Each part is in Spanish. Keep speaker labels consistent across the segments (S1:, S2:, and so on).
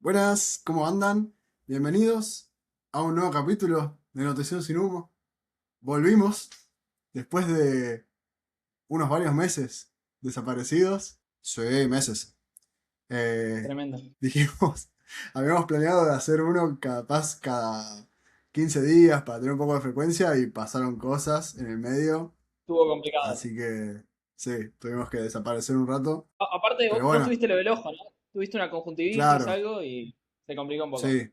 S1: Buenas, ¿cómo andan? Bienvenidos a un nuevo capítulo de Nutrición sin Humo. Volvimos después de unos varios meses desaparecidos. Sí, meses. Eh,
S2: Tremendo.
S1: dijimos, habíamos planeado de hacer uno cada 15 días para tener un poco de frecuencia y pasaron cosas en el medio.
S2: Estuvo complicado.
S1: Así que sí, tuvimos que desaparecer un rato.
S2: Aparte,
S1: Pero
S2: vos
S1: bueno,
S2: tuviste lo del ojo, ¿no? Tuviste una conjuntivitis,
S1: claro,
S2: algo, y se complicó un poco.
S1: sí.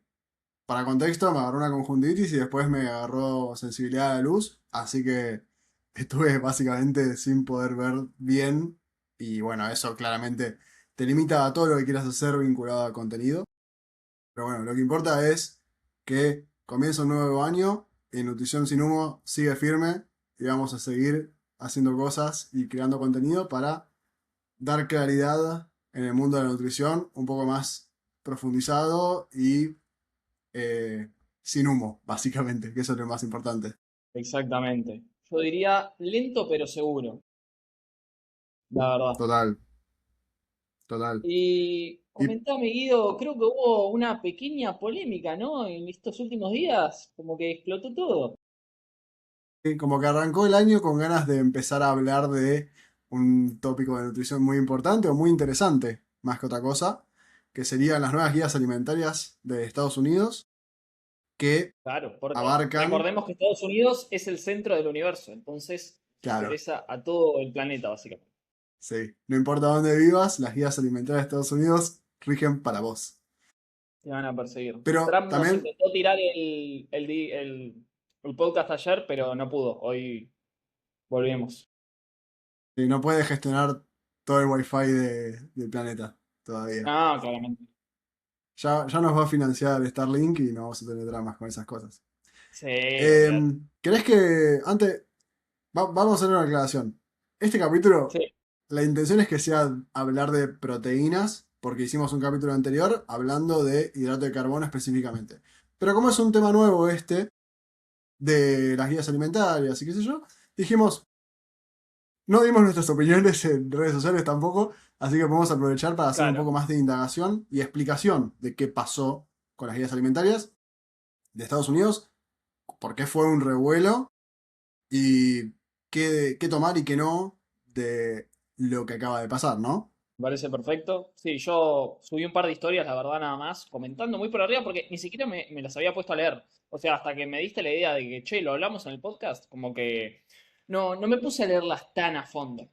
S1: Para contexto, me agarró una conjuntivitis y después me agarró sensibilidad a la luz, así que estuve básicamente sin poder ver bien y bueno, eso claramente te limita a todo lo que quieras hacer vinculado al contenido. Pero bueno, lo que importa es que comienza un nuevo año y Nutrición sin Humo sigue firme y vamos a seguir haciendo cosas y creando contenido para dar claridad en el mundo de la nutrición un poco más profundizado y sin humo, básicamente, que eso es lo más importante.
S2: Exactamente. Yo diría lento pero seguro, la verdad.
S1: Total, total.
S2: Y
S1: Y
S2: comentame, Guido, creo que hubo una pequeña polémica, ¿no? En estos últimos días, como que explotó todo.
S1: como que arrancó el año con ganas de empezar a hablar de un tópico de nutrición muy importante o muy interesante, más que otra cosa, que serían las nuevas guías alimentarias de Estados Unidos, que
S2: Claro, porque
S1: abarcan,
S2: recordemos que Estados Unidos es el centro del universo, entonces
S1: claro,
S2: interesa a todo el planeta, básicamente.
S1: sí, no importa dónde vivas, las guías alimentarias de Estados Unidos rigen para vos.
S2: Te van a perseguir.
S1: Pero
S2: Trump nos
S1: también
S2: intentó tirar el podcast ayer, pero no pudo. Hoy volvemos.
S1: no puede gestionar todo el wifi del planeta todavía.
S2: Ah, claramente.
S1: Ya nos va a financiar Starlink y no vamos a tener dramas con esas cosas.
S2: Sí, olvídate.
S1: ¿Querés que antes vamos a hacer una aclaración? Este capítulo,
S2: Sí,
S1: la intención es que sea hablar de proteínas, porque hicimos un capítulo anterior hablando de hidrato de carbono específicamente. Pero como es un tema nuevo este, de las guías alimentarias y qué sé yo, dijimos, no dimos nuestras opiniones en redes sociales tampoco, así que podemos aprovechar para hacer un
S2: claro.
S1: poco más de indagación y explicación de qué pasó con las guías alimentarias de Estados Unidos, por qué fue un revuelo y qué tomar y qué no de lo que acaba de pasar, ¿no?
S2: Me parece perfecto. Sí, yo subí un par de historias, la verdad, nada más, comentando muy por arriba, porque ni siquiera me las había puesto a leer. O sea, hasta que me diste la idea de que, che, lo hablamos en el podcast, como que no me puse a leerlas tan a fondo.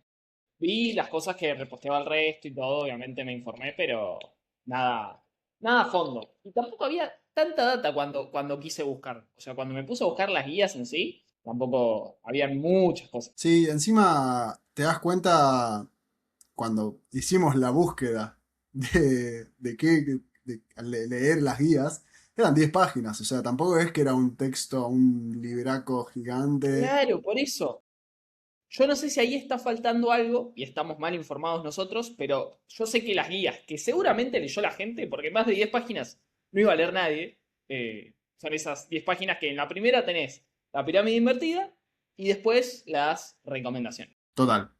S2: Vi las cosas que reposteaba el resto y todo, obviamente me informé, pero nada, nada a fondo. Y tampoco había tanta data cuando quise buscar. O sea, cuando me puse a buscar las guías en sí, tampoco habían muchas cosas.
S1: Sí, encima te das cuenta cuando hicimos la búsqueda de qué al leer las guías, eran 10 páginas, o sea, tampoco es que era un texto, un libraco gigante.
S2: Claro, por eso. Yo no sé si ahí está faltando algo y estamos mal informados nosotros, pero yo sé que las guías, que seguramente leyó la gente, porque más de 10 páginas no iba a leer nadie, son esas 10 páginas que en la primera tenés la pirámide invertida y después las recomendaciones.
S1: Total.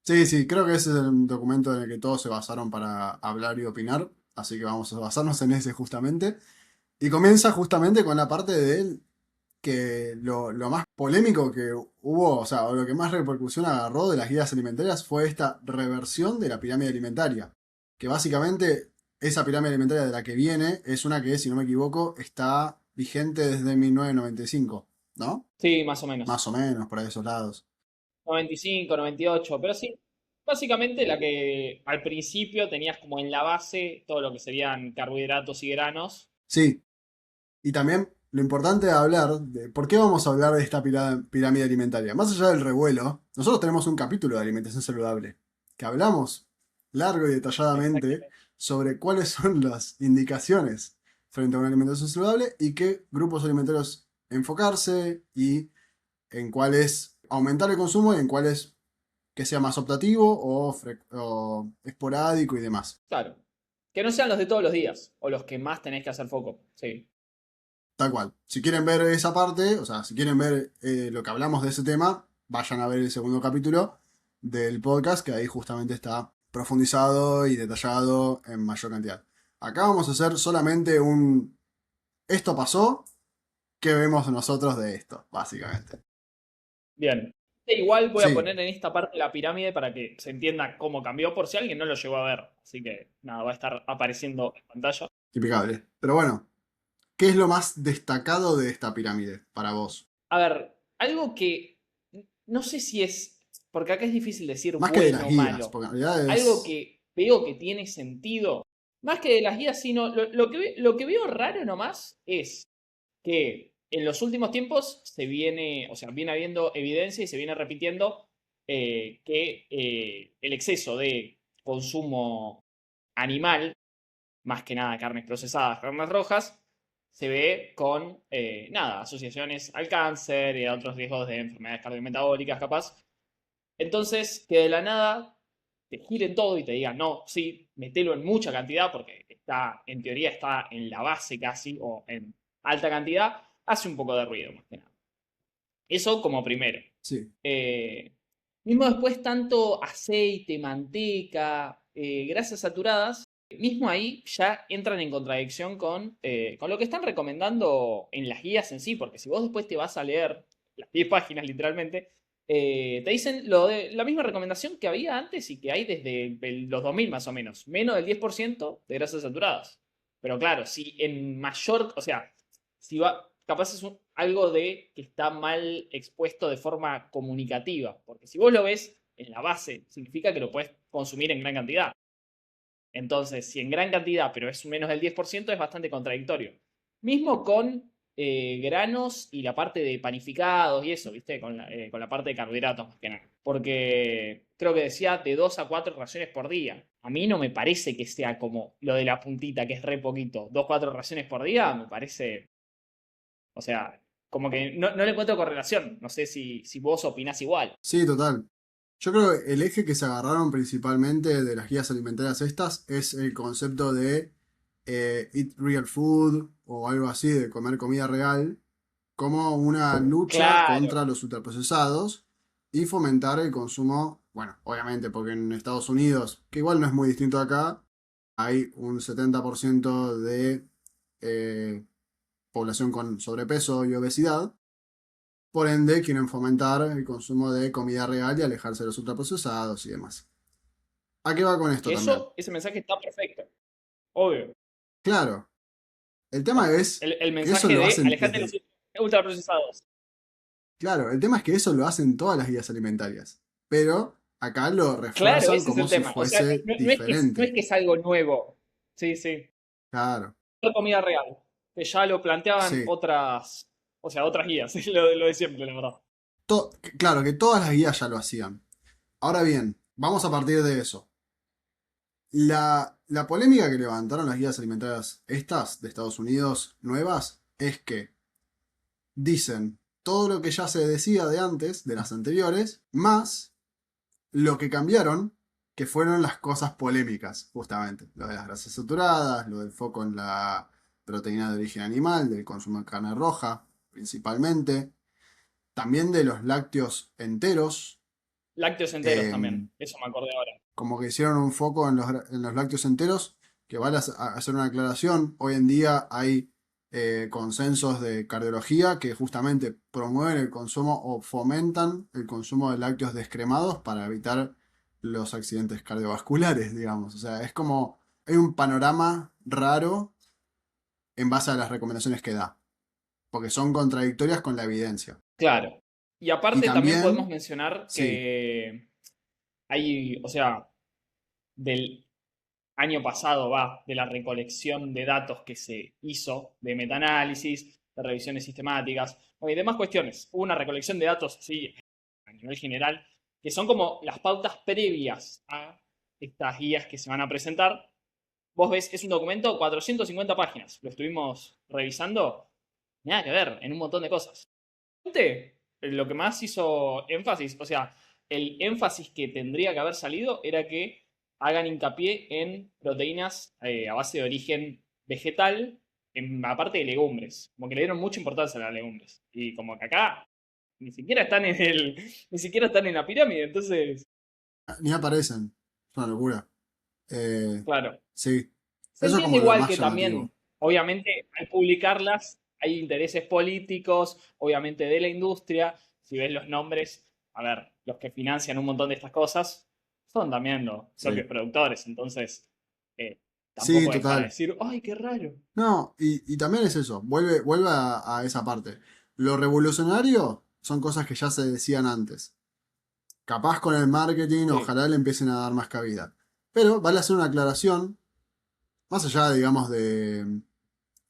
S1: Sí, sí, creo que ese es el documento en el que todos se basaron para hablar y opinar, así que vamos a basarnos en ese justamente. Y comienza justamente con la parte de él que lo más polémico que hubo, o sea, o lo que más repercusión agarró de las guías alimentarias fue esta reversión de la pirámide alimentaria. Que básicamente esa pirámide alimentaria de la que viene es una que, si no me equivoco, está vigente desde 1995, ¿no?
S2: Sí, más o menos.
S1: Más o menos, por ahí esos lados.
S2: 95, 98, pero sí. Básicamente la que al principio tenías como en la base todo lo que serían carbohidratos y granos.
S1: Sí, y también lo importante de hablar de por qué vamos a hablar de esta pirámide alimentaria. Más allá del revuelo, nosotros tenemos un capítulo de alimentación saludable que hablamos largo y detalladamente
S2: Exactamente.
S1: sobre cuáles son las indicaciones frente a una alimentación saludable y qué grupos alimentarios enfocarse y en cuáles aumentar el consumo y en cuáles que sea más optativo o esporádico y demás.
S2: Claro. Que no sean los de todos los días o los que más tenés que hacer foco. Sí.
S1: Tal cual. Si quieren ver esa parte, o sea, si quieren ver lo que hablamos de ese tema, vayan a ver el segundo capítulo del podcast, que ahí justamente está profundizado y detallado en mayor cantidad. Acá vamos a hacer solamente un... Esto pasó, ¿qué vemos nosotros de esto? Básicamente.
S2: Bien. Igual voy a
S1: Sí,
S2: poner en esta parte la pirámide para que se entienda cómo cambió por si alguien no lo llegó a ver. Así que nada, va a estar apareciendo en pantalla.
S1: impecable. Pero bueno, ¿qué es lo más destacado de esta pirámide para vos?
S2: A ver, algo que no sé si es, porque acá es difícil decir
S1: Más que de las
S2: bueno o
S1: guías,
S2: malo.
S1: porque en realidad
S2: Algo
S1: es...
S2: que veo que tiene sentido, más que de las guías, sino lo que veo raro nomás es que en los últimos tiempos se viene, o sea, viene habiendo evidencia y se viene repitiendo que el exceso de consumo animal, más que nada carnes procesadas, carnes rojas, se ve con, nada, asociaciones al cáncer y a otros riesgos de enfermedades cardiometabólicas, capaz. Entonces, que de la nada te giren todo y te digan, no, sí, metelo en mucha cantidad, porque está, en teoría está en la base casi, o en alta cantidad, hace un poco de ruido, más que nada. Eso como primero.
S1: Sí,
S2: Eh, Mismo después tanto aceite, manteca, grasas saturadas, mismo ahí ya entran en contradicción con lo que están recomendando en las guías en sí, porque si vos después te vas a leer las 10 páginas literalmente, te dicen la misma recomendación que había antes y que hay desde los 2000 más o menos, menos del 10% de grasas saturadas. Pero claro, si en mayor, o sea, si va, capaz es algo de que está mal expuesto de forma comunicativa, porque si vos lo ves en la base, significa que lo puedes consumir en gran cantidad. Entonces, si en gran cantidad, pero es menos del 10%, es bastante contradictorio. Mismo con granos y la parte de panificados y eso, ¿viste? Con la parte de carbohidratos más que nada. Porque creo que decía de 2 a 4 raciones por día. A mí no me parece que sea como lo de la puntita, que es re poquito. 2 4 raciones por día me parece, o sea, como que no le encuentro correlación. No sé si vos opinás igual.
S1: sí, total. Yo creo que el eje que se agarraron principalmente de las guías alimentarias estas es el concepto de eat real food o algo así, de comer comida real, como una lucha
S2: Claro,
S1: contra los ultraprocesados y fomentar el consumo, bueno, obviamente porque en Estados Unidos, que igual no es muy distinto de acá, hay un 70% de eh, población con sobrepeso y obesidad. Por ende, quieren fomentar el consumo de comida real y alejarse de los ultraprocesados y demás. ¿A qué va con esto
S2: que
S1: también?
S2: ese mensaje está perfecto. Obvio.
S1: Claro, el
S2: O
S1: tema
S2: sea,
S1: es
S2: el
S1: que eso
S2: mensaje
S1: lo
S2: de
S1: hacen
S2: alejate de los
S1: desde...
S2: ultraprocesados.
S1: Claro, el tema es que eso lo hacen todas las guías alimentarias. Pero acá lo
S2: Claro,
S1: refuerzan
S2: ese es
S1: como
S2: el
S1: si
S2: tema. O sea,
S1: fuese
S2: no es
S1: diferente.
S2: que es algo nuevo. Sí, sí.
S1: Claro,
S2: La comida real. Que ya lo planteaban
S1: sí.
S2: otras. O sea, otras guías. Lo de siempre, la verdad.
S1: Claro que todas las guías ya lo hacían. Ahora bien, vamos a partir de eso. La polémica que levantaron las guías alimentarias estas de Estados Unidos nuevas es que dicen todo lo que ya se decía de antes, de las anteriores, más lo que cambiaron, que fueron las cosas polémicas, justamente. Lo de las grasas saturadas, lo del foco en la proteína de origen animal, del consumo de carne roja, principalmente. También de los lácteos enteros.
S2: Lácteos enteros también.
S1: eh,
S2: Eso me acordé ahora.
S1: Como que hicieron un foco en los lácteos enteros, que vale a hacer una aclaración. Hoy en día hay consensos de cardiología que justamente promueven el consumo o fomentan el consumo de lácteos descremados para evitar los accidentes cardiovasculares, digamos. O sea, es como hay un panorama raro en base a las recomendaciones que da, porque son contradictorias con la evidencia.
S2: Claro. Y
S1: Y
S2: aparte también podemos
S1: también,
S2: mencionar
S1: sí,
S2: que hay, o sea, del año pasado va, de la recolección de datos que se hizo, de metaanálisis, de revisiones sistemáticas, y demás cuestiones. Hubo una recolección de datos, sí, a nivel general, que son como las pautas previas a estas guías que se van a presentar. Vos ves, es un documento, 450 páginas. Lo estuvimos revisando. Nada que ver, en un montón de cosas. Lo que más hizo énfasis, o sea, el énfasis que tendría que haber salido era que hagan hincapié en proteínas a base de origen vegetal, aparte de legumbres. Como que le dieron mucha importancia a las legumbres. Y como que acá ni siquiera están en ni siquiera están en la pirámide. Entonces,
S1: ni aparecen. Es una locura. Eh,
S2: claro.
S1: sí.
S2: Se
S1: Eso es
S2: entiende
S1: como lo
S2: igual
S1: más
S2: que
S1: llamativo.
S2: también, obviamente, al publicarlas hay intereses políticos, obviamente de la industria. Si ves los nombres, a ver, los que financian un montón de estas cosas son también los propios
S1: Sí.
S2: productores. Entonces, eh,
S1: Sí,
S2: tampoco es para
S1: total.
S2: decir, ¡ay, qué raro!
S1: No, y también es eso, vuelve a esa parte. Lo revolucionario son cosas que ya se decían antes. Capaz con el marketing,
S2: Sí.
S1: ojalá le empiecen a dar más cabida. Pero vale hacer una aclaración, más allá, digamos,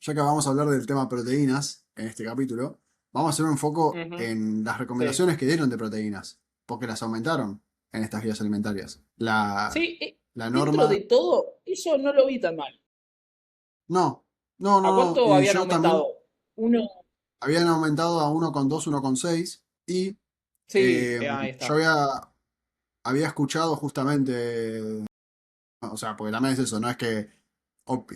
S1: ya que vamos a hablar del tema proteínas en este capítulo, vamos a hacer un foco
S2: Ujú,
S1: en las
S2: sí.
S1: recomendaciones que dieron de proteínas, porque las aumentaron en estas guías alimentarias.
S2: Sí,
S1: La
S2: dentro de
S1: norma,
S2: todo, eso no lo vi tan mal.
S1: no, no,
S2: ¿A
S1: no, no,
S2: cuánto
S1: y
S2: habían
S1: yo también
S2: aumentado? Uno,
S1: habían aumentado a 1,2, 1,6 y
S2: sí, ahí
S1: yo
S2: está.
S1: había escuchado justamente, o sea, porque también es eso, no es que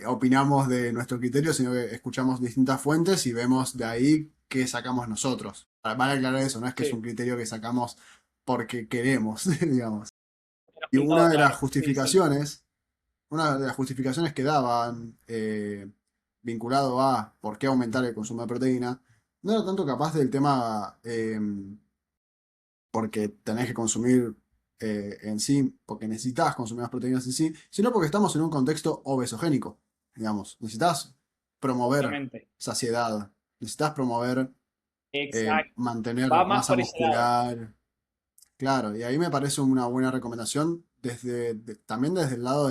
S1: opinamos de nuestro criterio, sino que escuchamos distintas fuentes y vemos de ahí qué sacamos nosotros. Vale aclarar eso, no es que es un
S2: Sí,
S1: criterio que sacamos porque queremos, digamos.
S2: menos
S1: Y
S2: pintado, claro. Sí, sí.
S1: una de las justificaciones que daban vinculado a por qué aumentar el consumo de proteína, no era tanto capaz del tema porque tenés que consumir en sí, porque necesitas consumir las proteínas en sí, sino porque estamos en un contexto obesogénico, digamos. Necesitas promover
S2: Obviamente.
S1: saciedad, necesitas promover
S2: Exacto.
S1: mantener
S2: Va más
S1: masa
S2: por ese lado.
S1: muscular. Claro, y ahí me parece una buena recomendación también desde el lado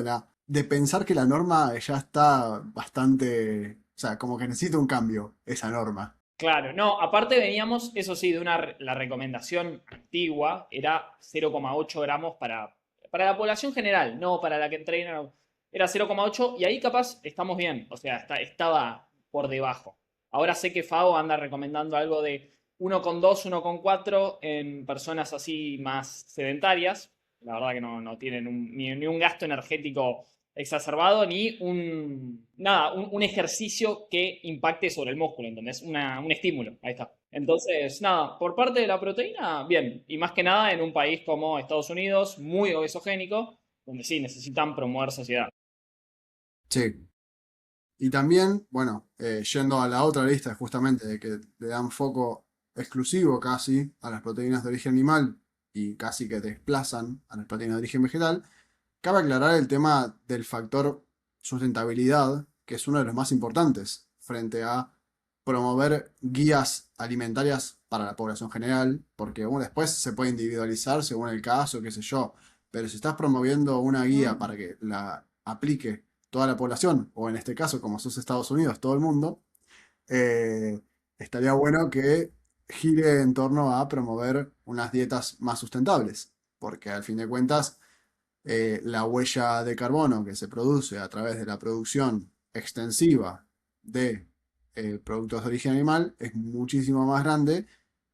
S1: de pensar que la norma ya está bastante, o sea, como que necesita un cambio, esa norma.
S2: Claro, no, aparte veníamos, eso sí, de la recomendación antigua, era 0,8 gramos para la población general, no para la que entrena, no. Era 0,8 y ahí capaz estamos bien, o sea, estaba por debajo. Ahora sé que FAO anda recomendando algo de 1,2, 1,4 en personas así más sedentarias, la verdad que no tienen ni un gasto energético exacerbado ni un ejercicio que impacte sobre el músculo, ¿entendés? Un estímulo, ahí está. Entonces, nada, por parte de la proteína, bien. Y más que nada en un país como Estados Unidos, muy obesogénico, donde sí necesitan promover saciedad.
S1: Sí. Y también, bueno, yendo a la otra lista, justamente, de que le dan foco exclusivo casi a las proteínas de origen animal y casi que desplazan a las proteínas de origen vegetal, cabe aclarar el tema del factor sustentabilidad, que es uno de los más importantes frente a promover guías alimentarias para la población general, porque uno después se puede individualizar según el caso, qué sé yo, pero si estás promoviendo una guía
S2: Mm,
S1: para que la aplique toda la población, o en este caso, como sos Estados Unidos, todo el mundo, eh, estaría bueno que gire en torno a promover unas dietas más sustentables, porque al fin de cuentas la huella de carbono que se produce a través de la producción extensiva de productos de origen animal es muchísimo más grande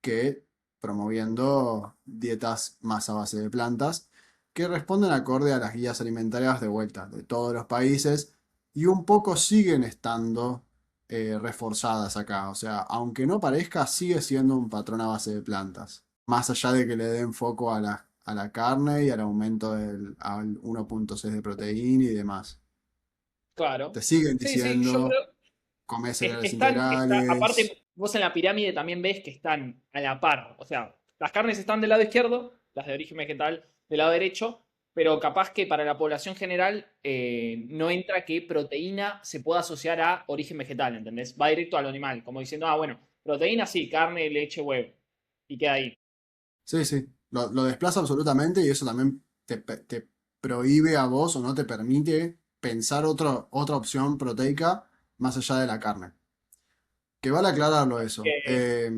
S1: que promoviendo dietas más a base de plantas que responden acorde a las guías alimentarias de vuelta de todos los países y un poco siguen estando reforzadas acá. O sea, aunque no parezca, sigue siendo un patrón a base de plantas. Más allá de que le den foco a la carne y al aumento al 1,6 de proteína y demás. Te
S2: claro.
S1: siguen
S2: Sí, sí, yo
S1: diciendo,
S2: creo.
S1: come cereales
S2: Aparte,
S1: integrales.
S2: vos en la pirámide también ves que están a la par. O sea, las carnes están del lado izquierdo, las de origen vegetal del lado derecho, pero capaz que para la población general no entra que proteína se pueda asociar a origen vegetal, ¿entendés? Va directo al animal, como diciendo, ah, bueno, proteína sí, carne, leche, huevo. Y queda ahí.
S1: Sí, sí, lo desplaza absolutamente y eso también te prohíbe a vos o no te permite pensar otra opción proteica más allá de la carne. Que vale aclararlo eso.
S2: Que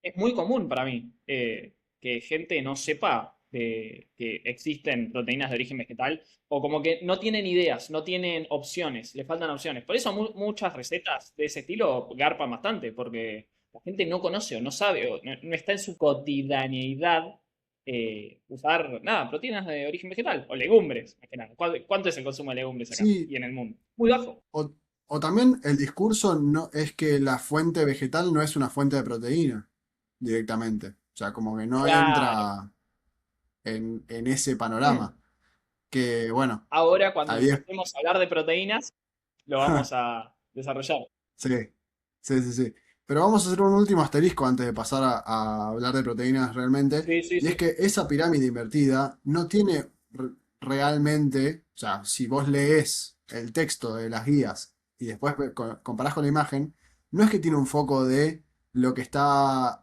S2: es muy común para mí que gente no sepa que existen proteínas de origen vegetal o como que no tienen ideas, no tienen opciones, le faltan opciones. Por eso muchas recetas de ese estilo garpan bastante, porque la gente no conoce o no sabe o no está en su cotidianeidad usar nada, proteínas de origen vegetal o legumbres, más que nada. ¿Cuánto es el consumo de legumbres acá
S1: Sí,
S2: y en el mundo? Muy bajo.
S1: o también el discurso no, es que la fuente vegetal no es una fuente de proteína directamente. O sea, como que no
S2: Claro.
S1: entra en ese
S2: Hmm.
S1: panorama. Que bueno,
S2: Ahora, cuando
S1: ahí es,
S2: empecemos a hablar de proteínas. lo vamos a desarrollar.
S1: Sí, sí, sí, sí. Pero vamos a hacer un último asterisco antes de pasar a hablar de proteínas realmente.
S2: Sí, sí,
S1: Y es
S2: sí.
S1: que esa pirámide invertida no tiene realmente, o sea, si vos lees el texto de las guías y después comparás con la imagen, no es que tiene un foco de lo que está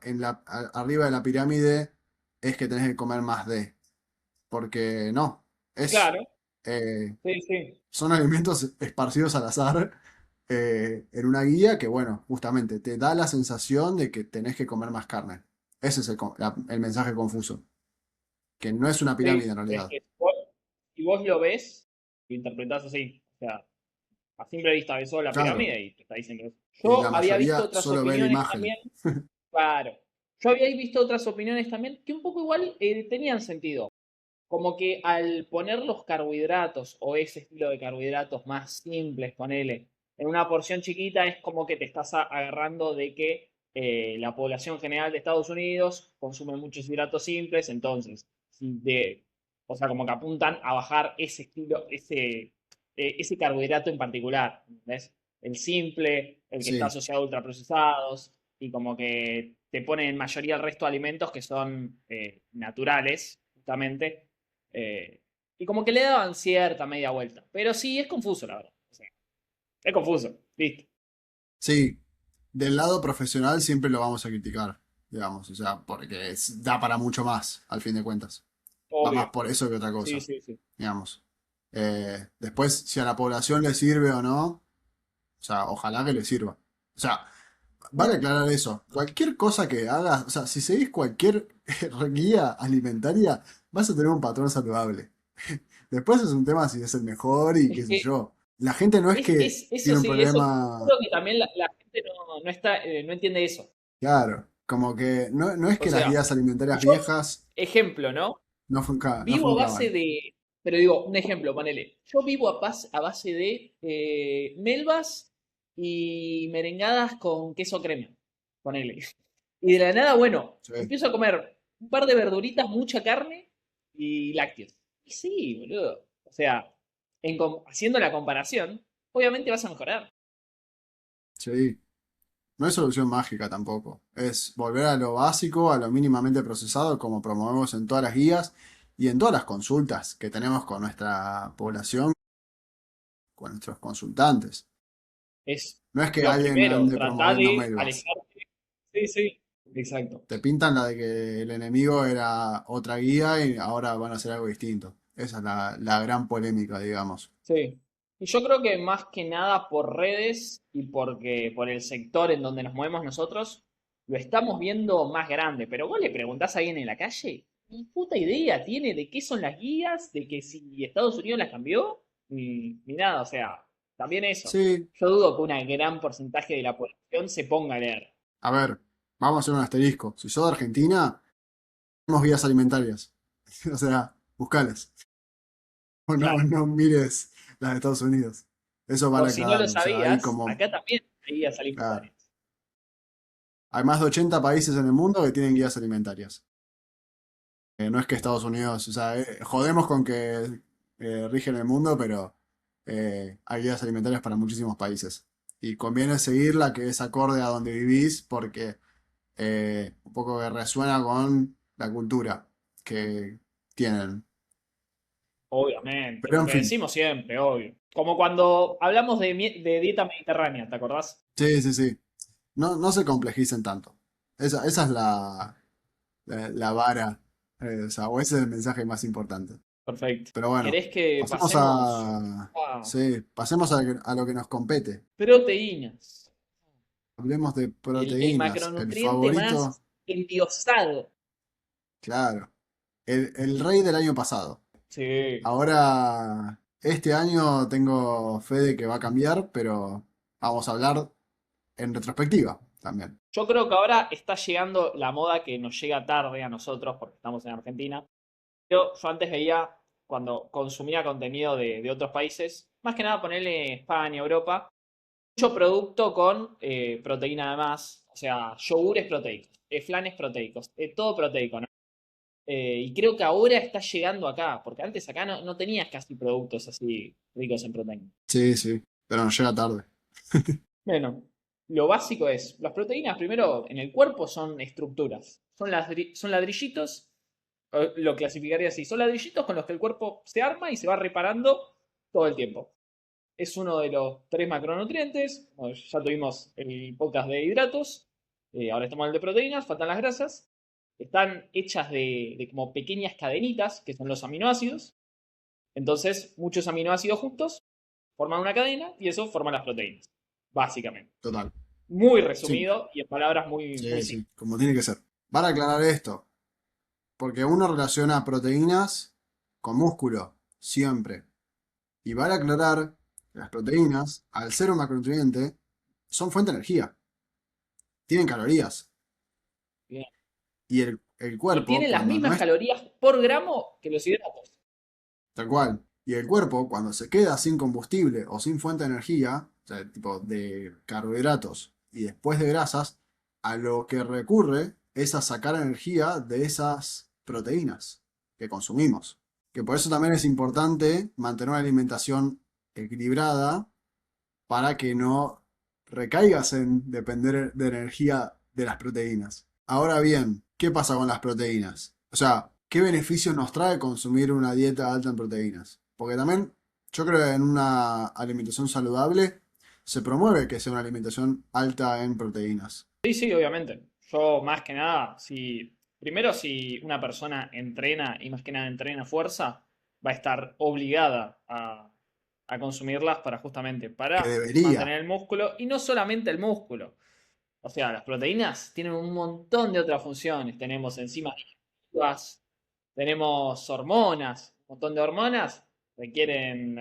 S1: arriba de la pirámide es que tenés que comer más de. Porque no, es,
S2: Claro,
S1: eh,
S2: sí, sí.
S1: son alimentos esparcidos al azar en una guía que, bueno, justamente te da la sensación de que tenés que comer más carne. Ese es el mensaje confuso, que no es una pirámide
S2: Sí,
S1: en
S2: es
S1: realidad.
S2: que si vos lo ves, lo interpretás así. O sea, a simple vista ves solo la
S1: Claro,
S2: pirámide y te está diciendo eso.
S1: y la
S2: Yo había visto
S1: mayoría
S2: otras
S1: solo ve la
S2: opiniones
S1: imagen.
S2: también. Claro. Yo había visto otras opiniones también que un poco igual tenían sentido. Como que al poner los carbohidratos o ese estilo de carbohidratos más simples, ponele, en una porción chiquita, es como que te estás agarrando de que la población general de Estados Unidos consume muchos hidratos simples, entonces, o sea, como que apuntan a bajar ese estilo, ese carbohidrato en particular, ¿ves? El simple, el que está
S1: Sí,
S2: asociado a ultraprocesados, y como que te ponen en mayoría el resto de alimentos que son naturales, justamente, y como que le daban cierta media vuelta. Pero sí, es confuso, la verdad. O sea, es confuso. Listo.
S1: sí, del lado profesional siempre lo vamos a criticar, digamos, o sea, porque da para mucho más, al fin de cuentas. Va más
S2: Obvio.
S1: por eso que otra
S2: Sí,
S1: cosa,
S2: sí, sí.
S1: digamos. Después, si a la población le sirve o no, o sea, ojalá que le sirva. O sea, vale aclarar eso. Cualquier cosa que hagas, o sea, si seguís cualquier guía alimentaria, vas a tener un patrón saludable. Después es un tema si es el mejor y
S2: Es
S1: qué sé
S2: que
S1: yo. La gente no es que
S2: eso
S1: tiene un
S2: sí, eso
S1: problema,
S2: creo que también la gente no está, no entiende eso.
S1: claro, como que no es
S2: O
S1: que las
S2: sea,
S1: guías alimentarias
S2: yo,
S1: viejas
S2: ejemplo, ¿no?
S1: no
S2: Vivo a base
S1: funcaban.
S2: de, pero digo, un ejemplo, ponele. Yo vivo a base de melvas y merengadas con queso crema, ponele. Y de la nada, bueno,
S1: Sí,
S2: empiezo a comer un par de verduritas, mucha carne y lácteos. Y sí, boludo. O sea, haciendo la comparación, obviamente vas a mejorar.
S1: sí. No es solución mágica tampoco. Es volver a lo básico, a lo mínimamente procesado, como promovemos en todas las guías y en todas las consultas que tenemos con nuestra población, con nuestros consultantes.
S2: Es
S1: No es que
S2: lo
S1: alguien
S2: primero,
S1: ande
S2: tratar
S1: promoviendo
S2: de
S1: melvas.
S2: alejarte. Sí, sí, exacto.
S1: Te pintan la de que el enemigo era otra guía y ahora van a hacer algo distinto. Esa es la gran polémica, digamos.
S2: Sí. Y yo creo que más que nada por redes y porque por el sector en donde nos movemos nosotros, lo estamos viendo más grande. Pero vos le preguntás a alguien en la calle, ni puta idea tiene de qué son las guías, de que si Estados Unidos las cambió, ni nada. O sea, también eso.
S1: Sí,
S2: Yo dudo que un gran porcentaje de la población se ponga a leer.
S1: a ver, vamos a hacer un asterisco. Si sos de Argentina, tenemos guías alimentarias. O sea, buscalas. O no,
S2: Claro.
S1: no mires las de Estados Unidos. Eso vale
S2: Por si no lo
S1: aclararlo. O sea, hay
S2: sabías,
S1: como,
S2: acá también hay guías
S1: claro,
S2: alimentarias.
S1: hay más de 80 países en el mundo que tienen guías alimentarias. No es que Estados Unidos, o sea, jodemos con que rigen el mundo, pero hay guías alimentarias para muchísimos países. Y conviene seguir la que es acorde a donde vivís porque un poco que resuena con la cultura que tienen.
S2: Obviamente,
S1: Pero
S2: lo
S1: en
S2: que
S1: fin,
S2: decimos siempre, obvio. Como cuando hablamos de dieta mediterránea, ¿te acordás?
S1: sí, sí, sí. No, no se complejicen tanto. Esa es la vara, o sea, o ese es el mensaje más importante.
S2: Perfecto.
S1: Pero bueno,
S2: ¿Querés que
S1: pasemos
S2: pasemos a
S1: sí, pasemos a lo que nos compete.
S2: proteínas?
S1: Hablemos de
S2: El
S1: proteínas. El
S2: macronutriente
S1: favorito,
S2: más endiosado.
S1: claro, el rey del año pasado.
S2: Sí.
S1: Ahora, este año tengo fe de que va a cambiar, pero vamos a hablar en retrospectiva también.
S2: Yo creo que ahora está llegando la moda que nos llega tarde a nosotros porque estamos en Argentina. Yo antes veía, cuando consumía contenido de otros países, más que nada ponerle España, Europa, mucho producto con proteína además, o sea, yogures proteicos, flanes proteicos, todo proteico, ¿no? Y creo que ahora está llegando acá, porque antes acá no tenías casi productos así ricos en proteína.
S1: Sí, sí. pero nos llega tarde.
S2: Bueno, lo básico es, las proteínas primero en el cuerpo son estructuras, son ladrillitos, lo clasificaría así, son ladrillitos con los que el cuerpo se arma y se va reparando todo el tiempo. Es uno de los tres macronutrientes, bueno, ya tuvimos el podcast de hidratos, ahora estamos en el de proteínas, faltan las grasas, están hechas de como pequeñas cadenitas, que son los aminoácidos, entonces muchos aminoácidos juntos forman una cadena y eso forma las proteínas, básicamente.
S1: Total.
S2: Muy
S1: Sí,
S2: resumido y en palabras muy, muy
S1: sí,
S2: simples.
S1: sí, como tiene que ser. Para aclarar esto, porque uno relaciona proteínas con músculo, siempre. Y vale aclarar que las proteínas, al ser un macronutriente, son fuente de energía. Tienen calorías.
S2: Bien.
S1: Y el
S2: Y
S1: cuerpo,
S2: tienen las
S1: cuando no
S2: mismas
S1: es
S2: calorías por gramo que los hidratos.
S1: tal cual, y el cuerpo, cuando se queda sin combustible o sin fuente de energía, o sea, tipo de carbohidratos y después de grasas, a lo que recurre es a sacar energía de esas proteínas que consumimos. Que por eso también es importante mantener una alimentación equilibrada para que no recaigas en depender de energía de las proteínas. Ahora bien, ¿qué pasa con las proteínas? O sea, ¿qué beneficios nos trae consumir una dieta alta en proteínas? Porque también yo creo que en una alimentación saludable se promueve que sea una alimentación alta en proteínas.
S2: Sí, sí, obviamente. Yo más que nada, primero si una persona entrena y más que nada entrena fuerza, va a estar obligada a consumirlas para justamente,
S1: Que
S2: para
S1: debería.
S2: mantener el músculo y no solamente el músculo. O sea, las proteínas tienen un montón de otras funciones. Tenemos enzimas digestivas, tenemos hormonas, un montón de hormonas requieren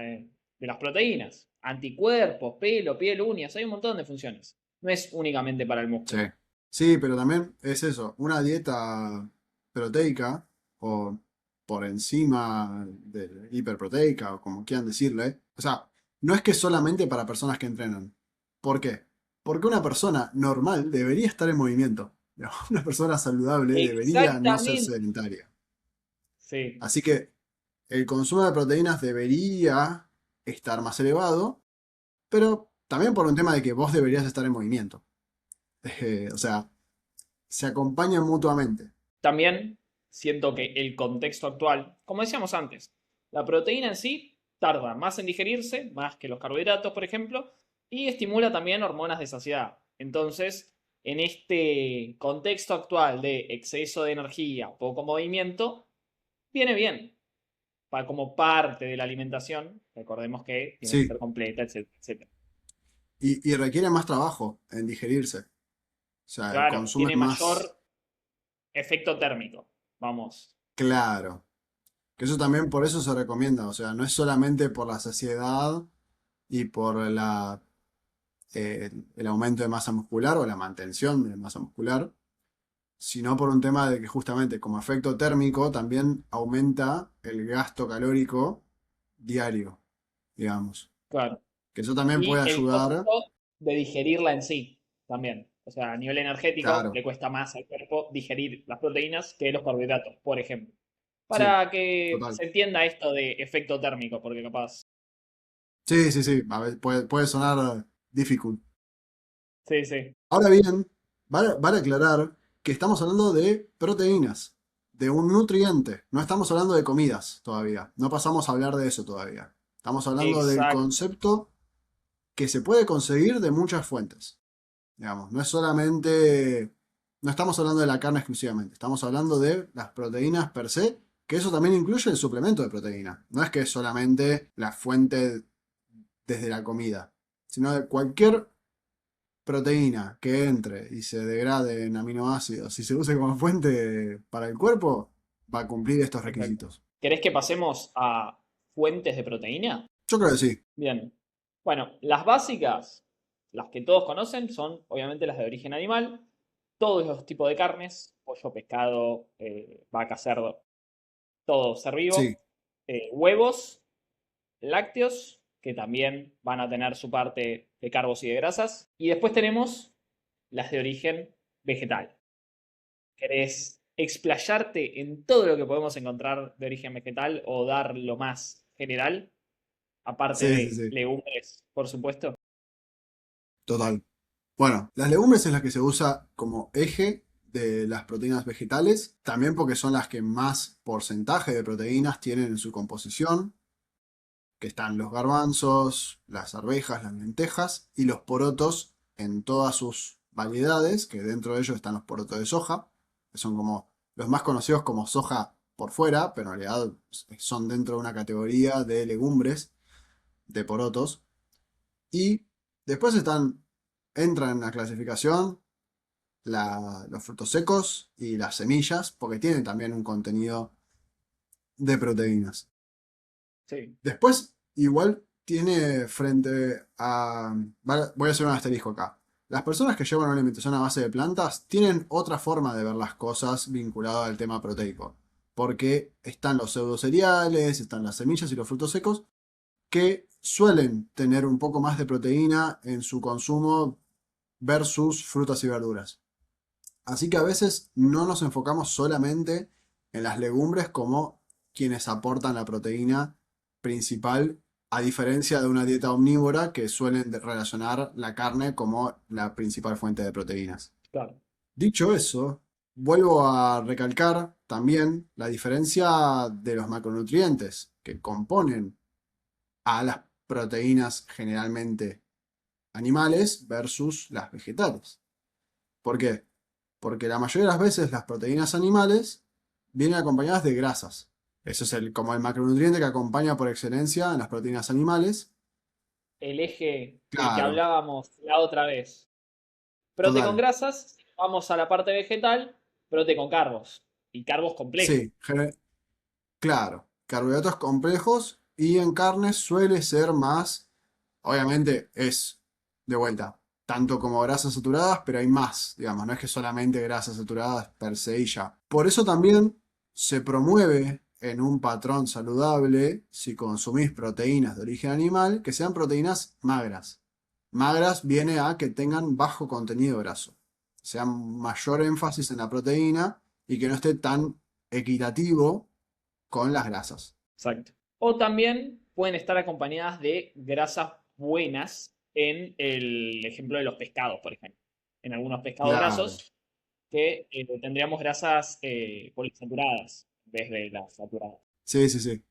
S2: de las proteínas, anticuerpos, pelo, piel, uñas, hay un montón de funciones. No es únicamente para el
S1: Sí.
S2: músculo.
S1: Sí, pero también es eso, una dieta proteica o por encima de hiperproteica o como quieran decirle. O sea, no es que solamente para personas que entrenan. ¿Por qué? Porque una persona normal debería estar en movimiento. Una persona saludable debería no ser
S2: Exactamente.
S1: sedentaria.
S2: Sí,
S1: Así que el consumo de proteínas debería estar más elevado, pero también por un tema de que vos deberías estar en movimiento. O sea, se acompañan mutuamente.
S2: también siento que el contexto actual, como decíamos antes, la proteína en sí tarda más en digerirse, más que los carbohidratos, por ejemplo, y estimula también hormonas de saciedad. Entonces, en este contexto actual de exceso de energía, poco movimiento, viene bien como parte de la alimentación. Recordemos que tiene que
S1: Sí,
S2: ser completa, etcétera, etcétera.
S1: y requiere más trabajo en digerirse. O sea,
S2: Claro,
S1: consumen
S2: tiene
S1: más
S2: mayor efecto térmico. Vamos.
S1: claro. Que eso también por eso se recomienda. O sea, no es solamente por la saciedad y por el aumento de masa muscular o la mantención de masa muscular, sino por un tema de que justamente como efecto térmico también aumenta el gasto calórico diario, digamos.
S2: Claro.
S1: Que eso también puede
S2: Y el
S1: ayudar,
S2: costo de digerirla en sí también. O sea, a nivel energético
S1: claro,
S2: le cuesta más al cuerpo digerir las proteínas que los carbohidratos, por ejemplo.
S1: sí,
S2: Para que
S1: total.
S2: se entienda esto de efecto térmico, porque capaz.
S1: Sí, sí, sí, a ver, puede sonar difícil.
S2: Sí, sí.
S1: Ahora bien, vale aclarar que estamos hablando de proteínas, de un nutriente. No estamos hablando de comidas todavía. No pasamos a hablar de eso todavía. Estamos hablando del
S2: Exacto.
S1: concepto que se puede conseguir de muchas fuentes. Digamos, no es solamente. No estamos hablando de la carne exclusivamente. Estamos hablando de las proteínas per se, que eso también incluye el suplemento de proteína. No es que es solamente la fuente desde la comida, sino de cualquier proteína que entre y se degrade en aminoácidos y se use como fuente para el cuerpo, va a cumplir estos
S2: Exacto.
S1: requisitos.
S2: ¿Querés que pasemos a fuentes de proteína?
S1: Yo creo que sí.
S2: Bien. Bueno, las básicas, las que todos conocen, son obviamente las de origen animal. Todos los tipos de carnes, pollo, pescado, vaca, cerdo, todo ser
S1: Sí,
S2: vivo. Huevos, lácteos, que también van a tener su parte de carbos y de grasas. Y después tenemos las de origen vegetal. ¿Querés explayarte en todo lo que podemos encontrar de origen vegetal o dar lo más general? aparte
S1: Sí, sí,
S2: de
S1: sí,
S2: legumbres, por supuesto.
S1: total. Bueno, las legumbres es las que se usa como eje de las proteínas vegetales, también porque son las que más porcentaje de proteínas tienen en su composición, que están los garbanzos, las arvejas, las lentejas y los porotos en todas sus variedades, que dentro de ellos están los porotos de soja, que son como los más conocidos como soja por fuera, pero en realidad son dentro de una categoría de legumbres, de porotos. Y después entran en la clasificación los frutos secos y las semillas, porque tienen también un contenido de proteínas.
S2: Sí,
S1: Después, igual tiene frente a... Voy a hacer un asterisco acá. Las personas que llevan una alimentación a base de plantas tienen otra forma de ver las cosas vinculada al tema proteico. Porque están los pseudocereales, están las semillas y los frutos secos, que suelen tener un poco más de proteína en su consumo versus frutas y verduras. Así que a veces no nos enfocamos solamente en las legumbres como quienes aportan la proteína principal, a diferencia de una dieta omnívora que suelen relacionar la carne como la principal fuente de proteínas.
S2: claro.
S1: Dicho eso, vuelvo a recalcar también la diferencia de los macronutrientes que componen a las proteínas generalmente animales versus las vegetales. ¿Por qué? Porque la mayoría de las veces las proteínas animales vienen acompañadas de grasas. Eso es como el macronutriente que acompaña por excelencia en las proteínas animales.
S2: El eje del que
S1: Claro,
S2: hablábamos la otra vez. Prote con
S1: total.
S2: grasas, vamos a la parte vegetal, prote con carbos. Y carbos complejos.
S1: Sí, claro. Carbohidratos complejos y en carne suele ser más, obviamente es de vuelta, tanto como grasas saturadas, pero hay más, digamos, no es que solamente grasas saturadas per se y ya. Por eso también se promueve en un patrón saludable, si consumís proteínas de origen animal, que sean proteínas magras. Magras viene a que tengan bajo contenido graso, sea mayor énfasis en la proteína y que no esté tan equitativo con las grasas.
S2: Exacto. O también pueden estar acompañadas de grasas buenas en el ejemplo de los pescados, por ejemplo. En algunos pescados
S1: Claro.
S2: grasos que tendríamos grasas poliinsaturadas en vez de las saturadas.
S1: Sí, sí, sí.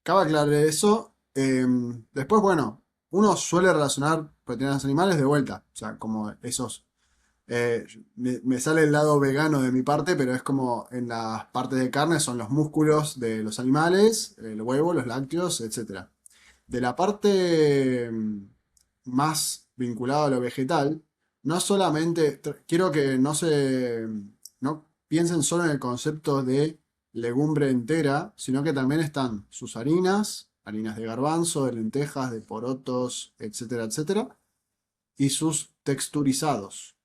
S1: Cabe aclarar eso. Después, bueno, uno suele relacionar proteínas animales de vuelta. O sea, como esos. Me sale el lado vegano de mi parte, pero es como en las partes de carne son los músculos de los animales, el huevo, los lácteos, etcétera. De la parte más vinculada a lo vegetal, no solamente, quiero que no piensen solo en el concepto de legumbre entera, sino que también están sus harinas, harinas de garbanzo, de lentejas, de porotos, etcétera, etcétera, y sus texturizados,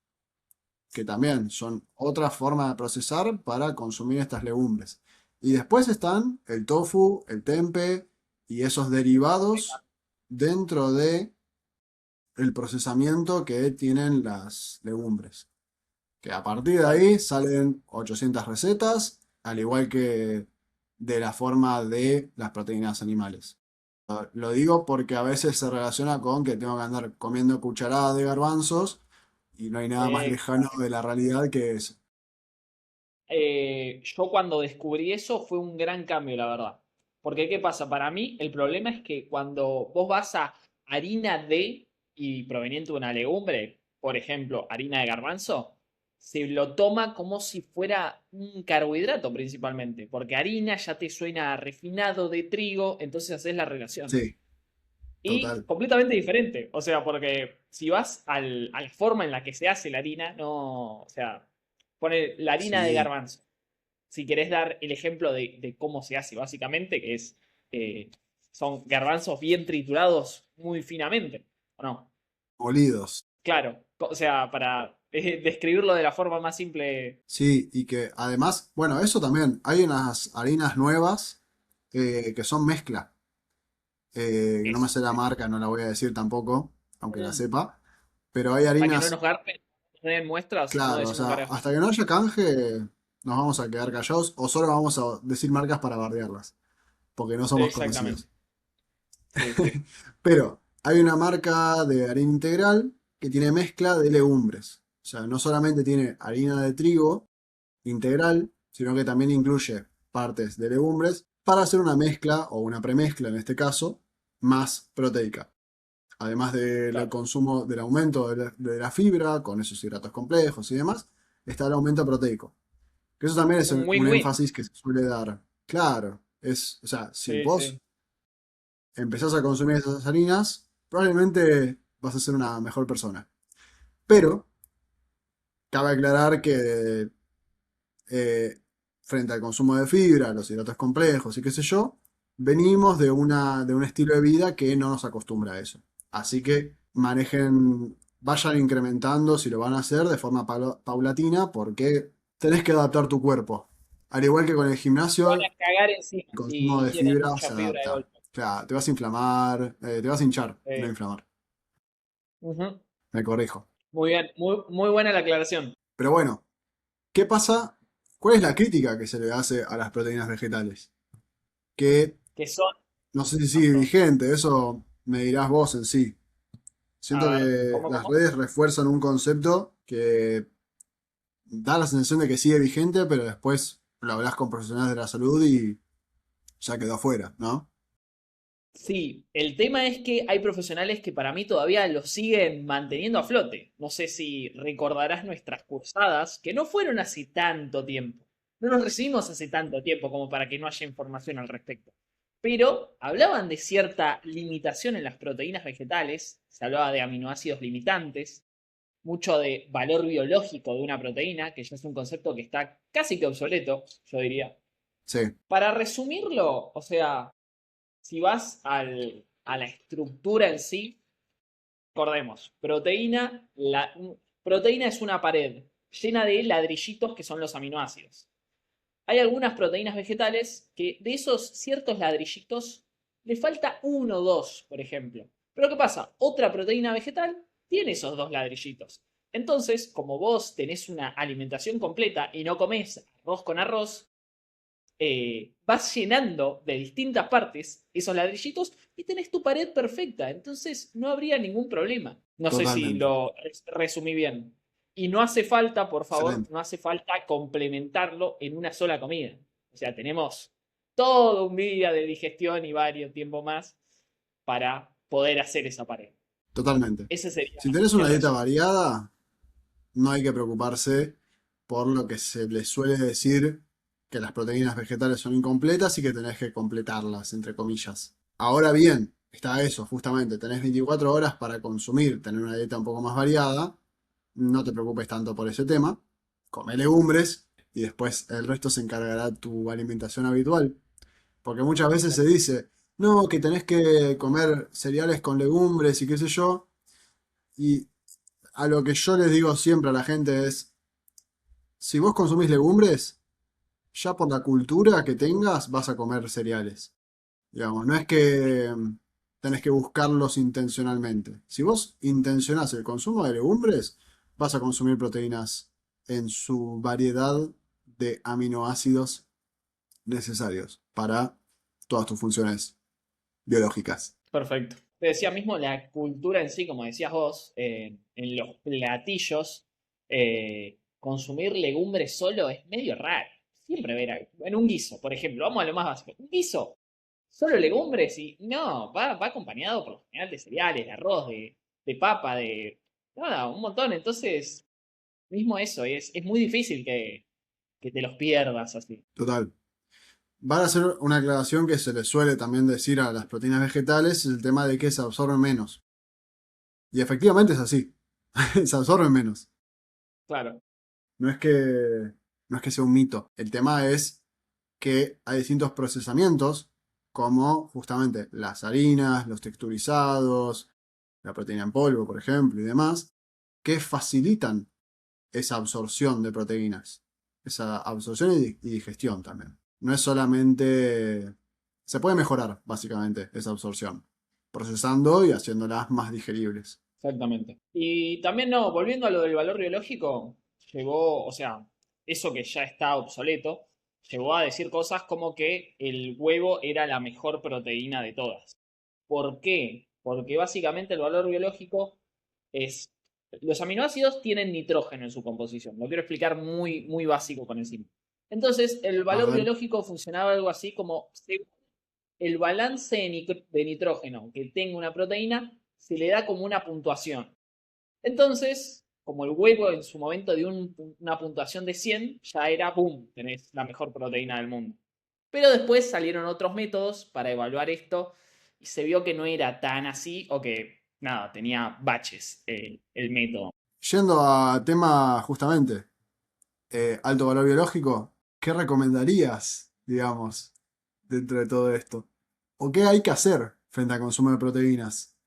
S1: que también son otra forma de procesar para consumir estas legumbres. Y después están el tofu, el tempe y esos derivados dentro de el procesamiento que tienen las legumbres. Que a partir de
S2: Exacto.
S1: ahí salen 800 recetas, al igual que de la forma de las proteínas animales. Lo digo porque a veces se relaciona con que tengo que andar comiendo cucharadas de garbanzos y no hay nada más lejano de la realidad que eso.
S2: Yo cuando descubrí eso fue un gran cambio, la verdad. Porque, ¿qué pasa? Para mí, el problema es que cuando vos vas a harina de y proveniente de una legumbre, por ejemplo, harina de garbanzo, se lo toma como si fuera un carbohidrato principalmente. Porque harina ya te suena a refinado de trigo, entonces haces la relación.
S1: Sí,
S2: Y
S1: total.
S2: completamente diferente. O sea, porque si vas a la forma en la que se hace la harina, no. O sea, pone la harina de
S1: Sí,
S2: garbanzo. Si querés dar el ejemplo de cómo se hace, básicamente, que es. Son garbanzos bien triturados muy finamente. ¿O no?
S1: molidos.
S2: Claro. O sea, para describirlo de la forma más simple.
S1: Sí, y que además, bueno, eso también, hay unas harinas nuevas que son mezcla. Que no me
S2: Eso.
S1: sé la marca, no la voy a decir tampoco, aunque la
S2: Mm.
S1: sepa. Pero hay
S2: Para que no nos
S1: harinas,
S2: garpen, no den muestras, no
S1: claro, o
S2: decimos un
S1: sea,
S2: carajo.
S1: hasta que no haya canje, nos vamos a quedar callados o solo vamos a decir marcas para bardearlas, porque no somos
S2: Exactamente.
S1: conocidos.
S2: Sí, sí.
S1: Pero hay una marca de harina integral que tiene mezcla de legumbres. O sea, no solamente tiene harina de trigo integral, sino que también incluye partes de legumbres para hacer una mezcla o una premezcla en este caso más proteica. Además del
S2: Claro.
S1: consumo, del aumento de la fibra con esos hidratos complejos y demás, está el aumento proteico. Que eso también es
S2: Un
S1: un
S2: win-win.
S1: énfasis que se suele dar. Claro, o sea, si
S2: Sí,
S1: vos
S2: sí.
S1: empezás a consumir esas harinas, probablemente vas a ser una mejor persona. Pero cabe aclarar que eh, frente al consumo de fibra, los hidratos complejos y qué sé yo, venimos de un estilo de vida que no nos acostumbra a eso. Así que vayan incrementando si lo van a hacer de forma paulatina porque tenés que adaptar tu cuerpo. Al igual que con el
S2: Se van
S1: gimnasio,
S2: a cagar encima
S1: el
S2: si
S1: consumo de
S2: ingieren
S1: fibra
S2: mucha
S1: se
S2: fibra de
S1: adapta.
S2: golpe.
S1: Claro, te vas a inflamar, te vas a hinchar, no
S2: Sí.
S1: inflamar.
S2: Ujú.
S1: Me corrijo.
S2: Muy bien, muy buena la aclaración.
S1: Pero bueno, ¿qué pasa? ¿Cuál es la crítica que se le hace a las proteínas vegetales? Que
S2: Que son,
S1: no sé si
S2: ah,
S1: sigue
S2: perdón.
S1: vigente, eso me dirás vos en sí.
S2: A
S1: Siento
S2: ver,
S1: que
S2: ¿cómo,
S1: las
S2: cómo?
S1: redes refuerzan un concepto que da la sensación de que sigue vigente, pero después lo hablas con profesionales de la salud y ya quedó afuera, ¿no?
S2: Sí, el tema es que hay profesionales que para mí todavía lo siguen manteniendo a flote. No sé si recordarás nuestras cursadas, que no fueron hace tanto tiempo. No nos recibimos hace tanto tiempo como para que no haya información al respecto. Pero hablaban de cierta limitación en las proteínas vegetales, se hablaba de aminoácidos limitantes, mucho de valor biológico de una proteína, que ya es un concepto que está casi que obsoleto, yo diría.
S1: Sí,
S2: Para resumirlo, o sea, si vas a la estructura en sí, recordemos, proteína es una pared llena de ladrillitos que son los aminoácidos. Hay algunas proteínas vegetales que de esos ciertos ladrillitos le falta uno o dos, por ejemplo. Pero ¿qué pasa? Otra proteína vegetal tiene esos dos ladrillitos. Entonces, como vos tenés una alimentación completa y no comés arroz con arroz, vas llenando de distintas partes esos ladrillitos y tenés tu pared perfecta. Entonces no habría ningún problema. No sé si
S1: totalmente.
S2: lo resumí bien. Y no hace falta, por favor,
S1: Excelente.
S2: no hace falta complementarlo en una sola comida. O sea, tenemos todo un día de digestión y varios tiempo más para poder hacer esa pared.
S1: Totalmente.
S2: Ese sería
S1: Si tenés una
S2: el
S1: dieta
S2: resumen.
S1: variada, no hay que preocuparse por lo que se le suele decir que las proteínas vegetales son incompletas y que tenés que completarlas, entre comillas. Ahora bien, está eso, justamente, tenés 24 horas para consumir, tener una dieta un poco más variada, no te preocupes tanto por ese tema, come legumbres y después el resto se encargará tu alimentación habitual. Porque muchas veces se dice, no, que tenés que comer cereales con legumbres y qué sé yo, y a lo que yo les digo siempre a la gente es, si vos consumís legumbres, ya por la cultura que tengas vas a comer cereales. Digamos, no es que tenés que buscarlos intencionalmente. Si vos intencionás el consumo de legumbres, vas a consumir proteínas en su variedad de aminoácidos necesarios para todas tus funciones biológicas.
S2: Perfecto. Te decía mismo la cultura en sí, como decías vos, en los platillos, consumir legumbres solo es medio raro. Siempre ver en un guiso, por ejemplo, vamos a lo más básico. Un guiso, solo legumbres y no, va acompañado por lo general de cereales, de arroz, de papa, de nada, un montón. Entonces, mismo eso, es muy difícil que te los pierdas así.
S1: Total. Van a hacer una aclaración que se le suele también decir a las proteínas vegetales, es el tema de que se absorben menos. Y efectivamente es así. Se absorben menos.
S2: Claro,
S1: No es que, no es que sea un mito. El tema es que hay distintos procesamientos, como justamente las harinas, los texturizados, la proteína en polvo, por ejemplo, y demás, que facilitan esa absorción de proteínas. Esa absorción y digestión también. No es solamente... Se puede mejorar, básicamente, esa absorción, procesando y haciéndolas más digeribles.
S2: exactamente. Y también no, volviendo a lo del valor biológico, llegó, o sea, eso que ya está obsoleto, llegó a decir cosas como que el huevo era la mejor proteína de todas. ¿Por qué? Porque básicamente el valor biológico es... Los aminoácidos tienen nitrógeno en su composición. Lo quiero explicar muy, muy básico por encima. Entonces, el
S1: A
S2: valor
S1: ver,
S2: biológico funcionaba algo así como según el balance de nitrógeno que tenga una proteína, se le da como una puntuación. Entonces, como el huevo en su momento dio una puntuación de 100, ya era, ¡boom!, tenés la mejor proteína del mundo. Pero después salieron otros métodos para evaluar esto y se vio que no era tan así o que, nada, tenía baches el método.
S1: yendo a tema justamente, alto valor biológico, ¿qué recomendarías, digamos, dentro de todo esto? ¿O qué hay que hacer frente al consumo de proteínas,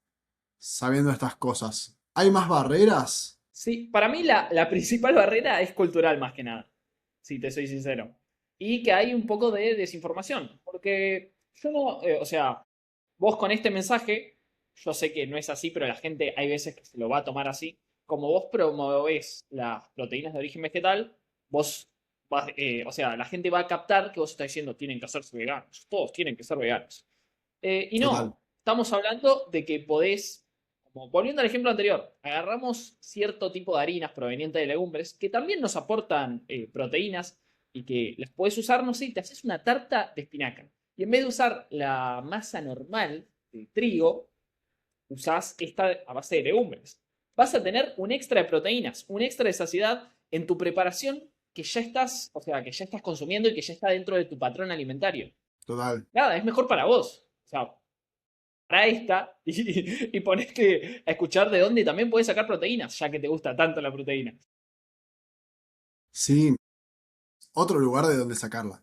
S1: sabiendo estas cosas? ¿Hay más barreras?
S2: Sí, para mí la principal barrera es cultural más que nada, si te soy sincero. Y que hay un poco de desinformación, porque yo no, o sea, vos con este mensaje, yo sé que no es así, pero la gente hay veces que se lo va a tomar así. Como vos promovés las proteínas de origen vegetal, vos o sea, la gente va a captar que vos estás diciendo tienen que hacerse veganos, todos tienen que ser veganos. Y
S1: Total,
S2: no, estamos hablando de que podés, como volviendo al ejemplo anterior, agarramos cierto tipo de harinas provenientes de legumbres que también nos aportan proteínas y que las podés usar, no sé, te haces una tarta de espinaca. Y en vez de usar la masa normal de trigo, usás esta a base de legumbres. Vas a tener un extra de proteínas, un extra de saciedad en tu preparación que ya estás, o sea, que ya estás consumiendo y que ya está dentro de tu patrón alimentario.
S1: total.
S2: Nada, es mejor para vos. O sea, para esta y ponete a escuchar de dónde también puedes sacar proteínas, ya que te gusta tanto la proteína.
S1: Sí, otro lugar de donde sacarla.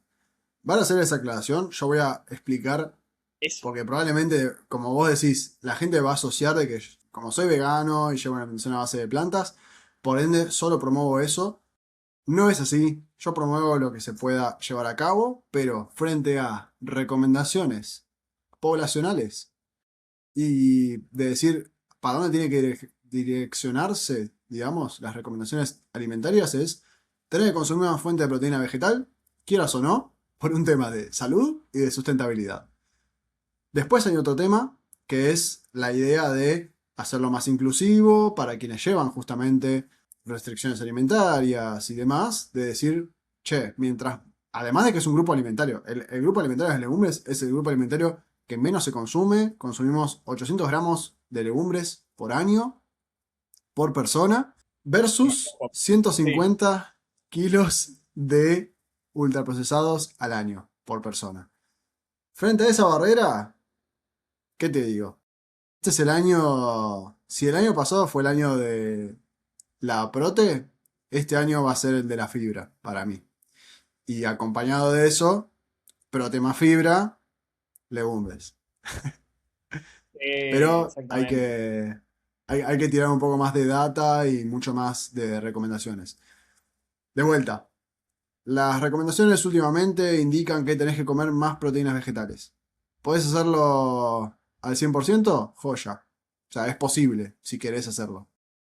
S1: Van a hacer esa aclaración, yo voy a explicar,
S2: Eso.
S1: porque probablemente, como vos decís, la gente va a asociar de que como soy vegano y llevo una alimentación a base de plantas, por ende solo promuevo eso. No es así, yo promuevo lo que se pueda llevar a cabo, pero frente a recomendaciones poblacionales y de decir para dónde tiene que direccionarse, digamos, las recomendaciones alimentarias es tener que consumir una fuente de proteína vegetal, quieras o no, por un tema de salud y de sustentabilidad. Después hay otro tema que es la idea de hacerlo más inclusivo para quienes llevan justamente restricciones alimentarias y demás, de decir, che, mientras, además de que es un grupo alimentario, el grupo alimentario de legumbres es el grupo alimentario que menos se consume, consumimos 800 gramos de legumbres por año, por persona, versus
S2: Sí.
S1: 150 kilos de ultraprocesados al año por persona. Frente a esa barrera, ¿qué te digo? Este es el año. Si el año pasado fue el año de la prote, este año va a ser el de la fibra, para mí. Y acompañado de eso, prote más fibra, legumbres. Pero hay
S2: Exactamente.
S1: que, hay que tirar un poco más de data y mucho más de recomendaciones. De vuelta, las recomendaciones últimamente indican que tenés que comer más proteínas vegetales. ¿Podés hacerlo al 100%? Joya. O sea, es posible si querés hacerlo.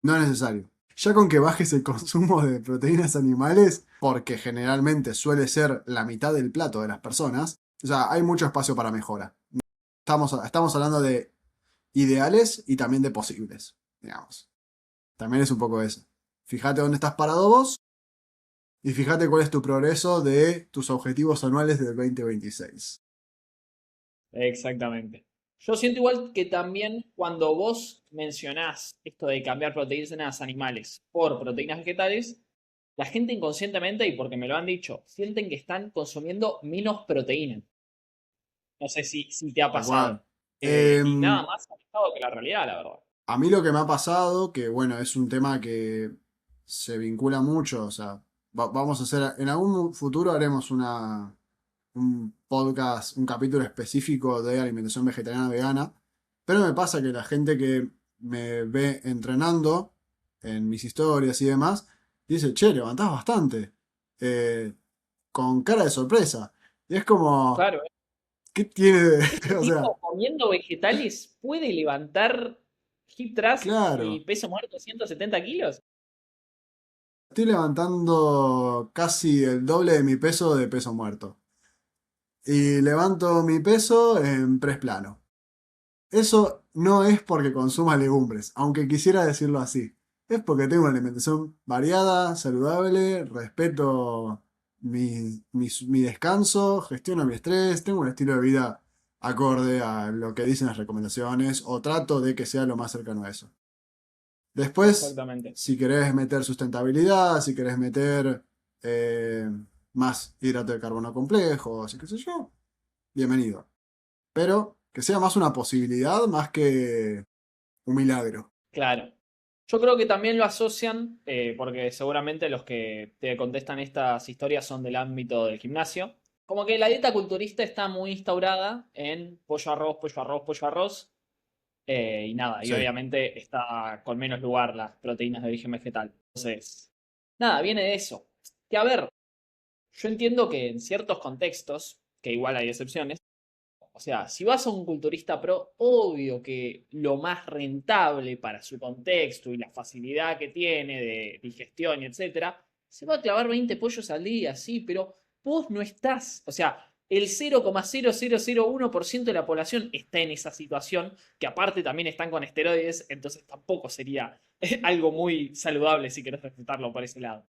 S1: No es necesario. Ya con que bajes el consumo de proteínas animales, porque generalmente suele ser la mitad del plato de las personas, o sea, hay mucho espacio para mejora. Estamos hablando de ideales y también de posibles, digamos. También es un poco eso. Fíjate dónde estás parado vos y fíjate cuál es tu progreso de tus objetivos anuales del 2026.
S2: Exactamente. Yo siento igual que también cuando vos mencionás esto de cambiar proteínas animales por proteínas vegetales, la gente inconscientemente, y porque me lo han dicho, sienten que están consumiendo menos proteína. No sé si te ha
S1: Tal cual.
S2: pasado. Y nada
S1: Em,
S2: más alejado que la realidad, la verdad.
S1: a mí lo que me ha pasado, que bueno, es un tema que se vincula mucho, o sea, vamos a hacer, en algún futuro haremos un podcast, un capítulo específico de alimentación vegetariana vegana, pero me pasa que la gente que me ve entrenando en mis historias y demás, dice, che, levantás bastante, eh, con cara de sorpresa. Y es como,
S2: Claro,
S1: ¿qué tiene de...?
S2: este
S1: O sea,
S2: tipo comiendo vegetales puede levantar hip thrust y
S1: claro,
S2: peso muerto 170 kilos.
S1: estoy levantando casi el doble de peso muerto. Y levanto mi peso en press plano. Eso no es porque consuma legumbres, aunque quisiera decirlo así. Es porque tengo una alimentación variada, saludable, respeto mi descanso, gestiono mi estrés, tengo un estilo de vida acorde a lo que dicen las recomendaciones o trato de que sea lo más cercano a eso. Después,
S2: Exactamente.
S1: si querés meter sustentabilidad, si querés meter eh, más hidrato de carbono complejo, así que sé yo, bienvenido. Pero que sea más una posibilidad más que un milagro.
S2: Claro. Yo creo que también lo asocian, porque seguramente los que te contestan estas historias son del ámbito del gimnasio. Como que la dieta culturista está muy instaurada en pollo, arroz, pollo, arroz, pollo, arroz. Y nada, y
S1: Sí,
S2: obviamente está con menos lugar las proteínas de origen vegetal. Entonces, nada, viene de eso. Que a ver, yo entiendo que en ciertos contextos, que igual hay excepciones, o sea, si vas a un culturista pro, obvio que lo más rentable para su contexto y la facilidad que tiene de digestión y etcétera, se va a clavar 20 pollos al día, sí, pero vos no estás. O sea, el 0,0001% de la población está en esa situación, que aparte también están con esteroides, entonces tampoco sería algo muy saludable si querés respetarlo por ese lado.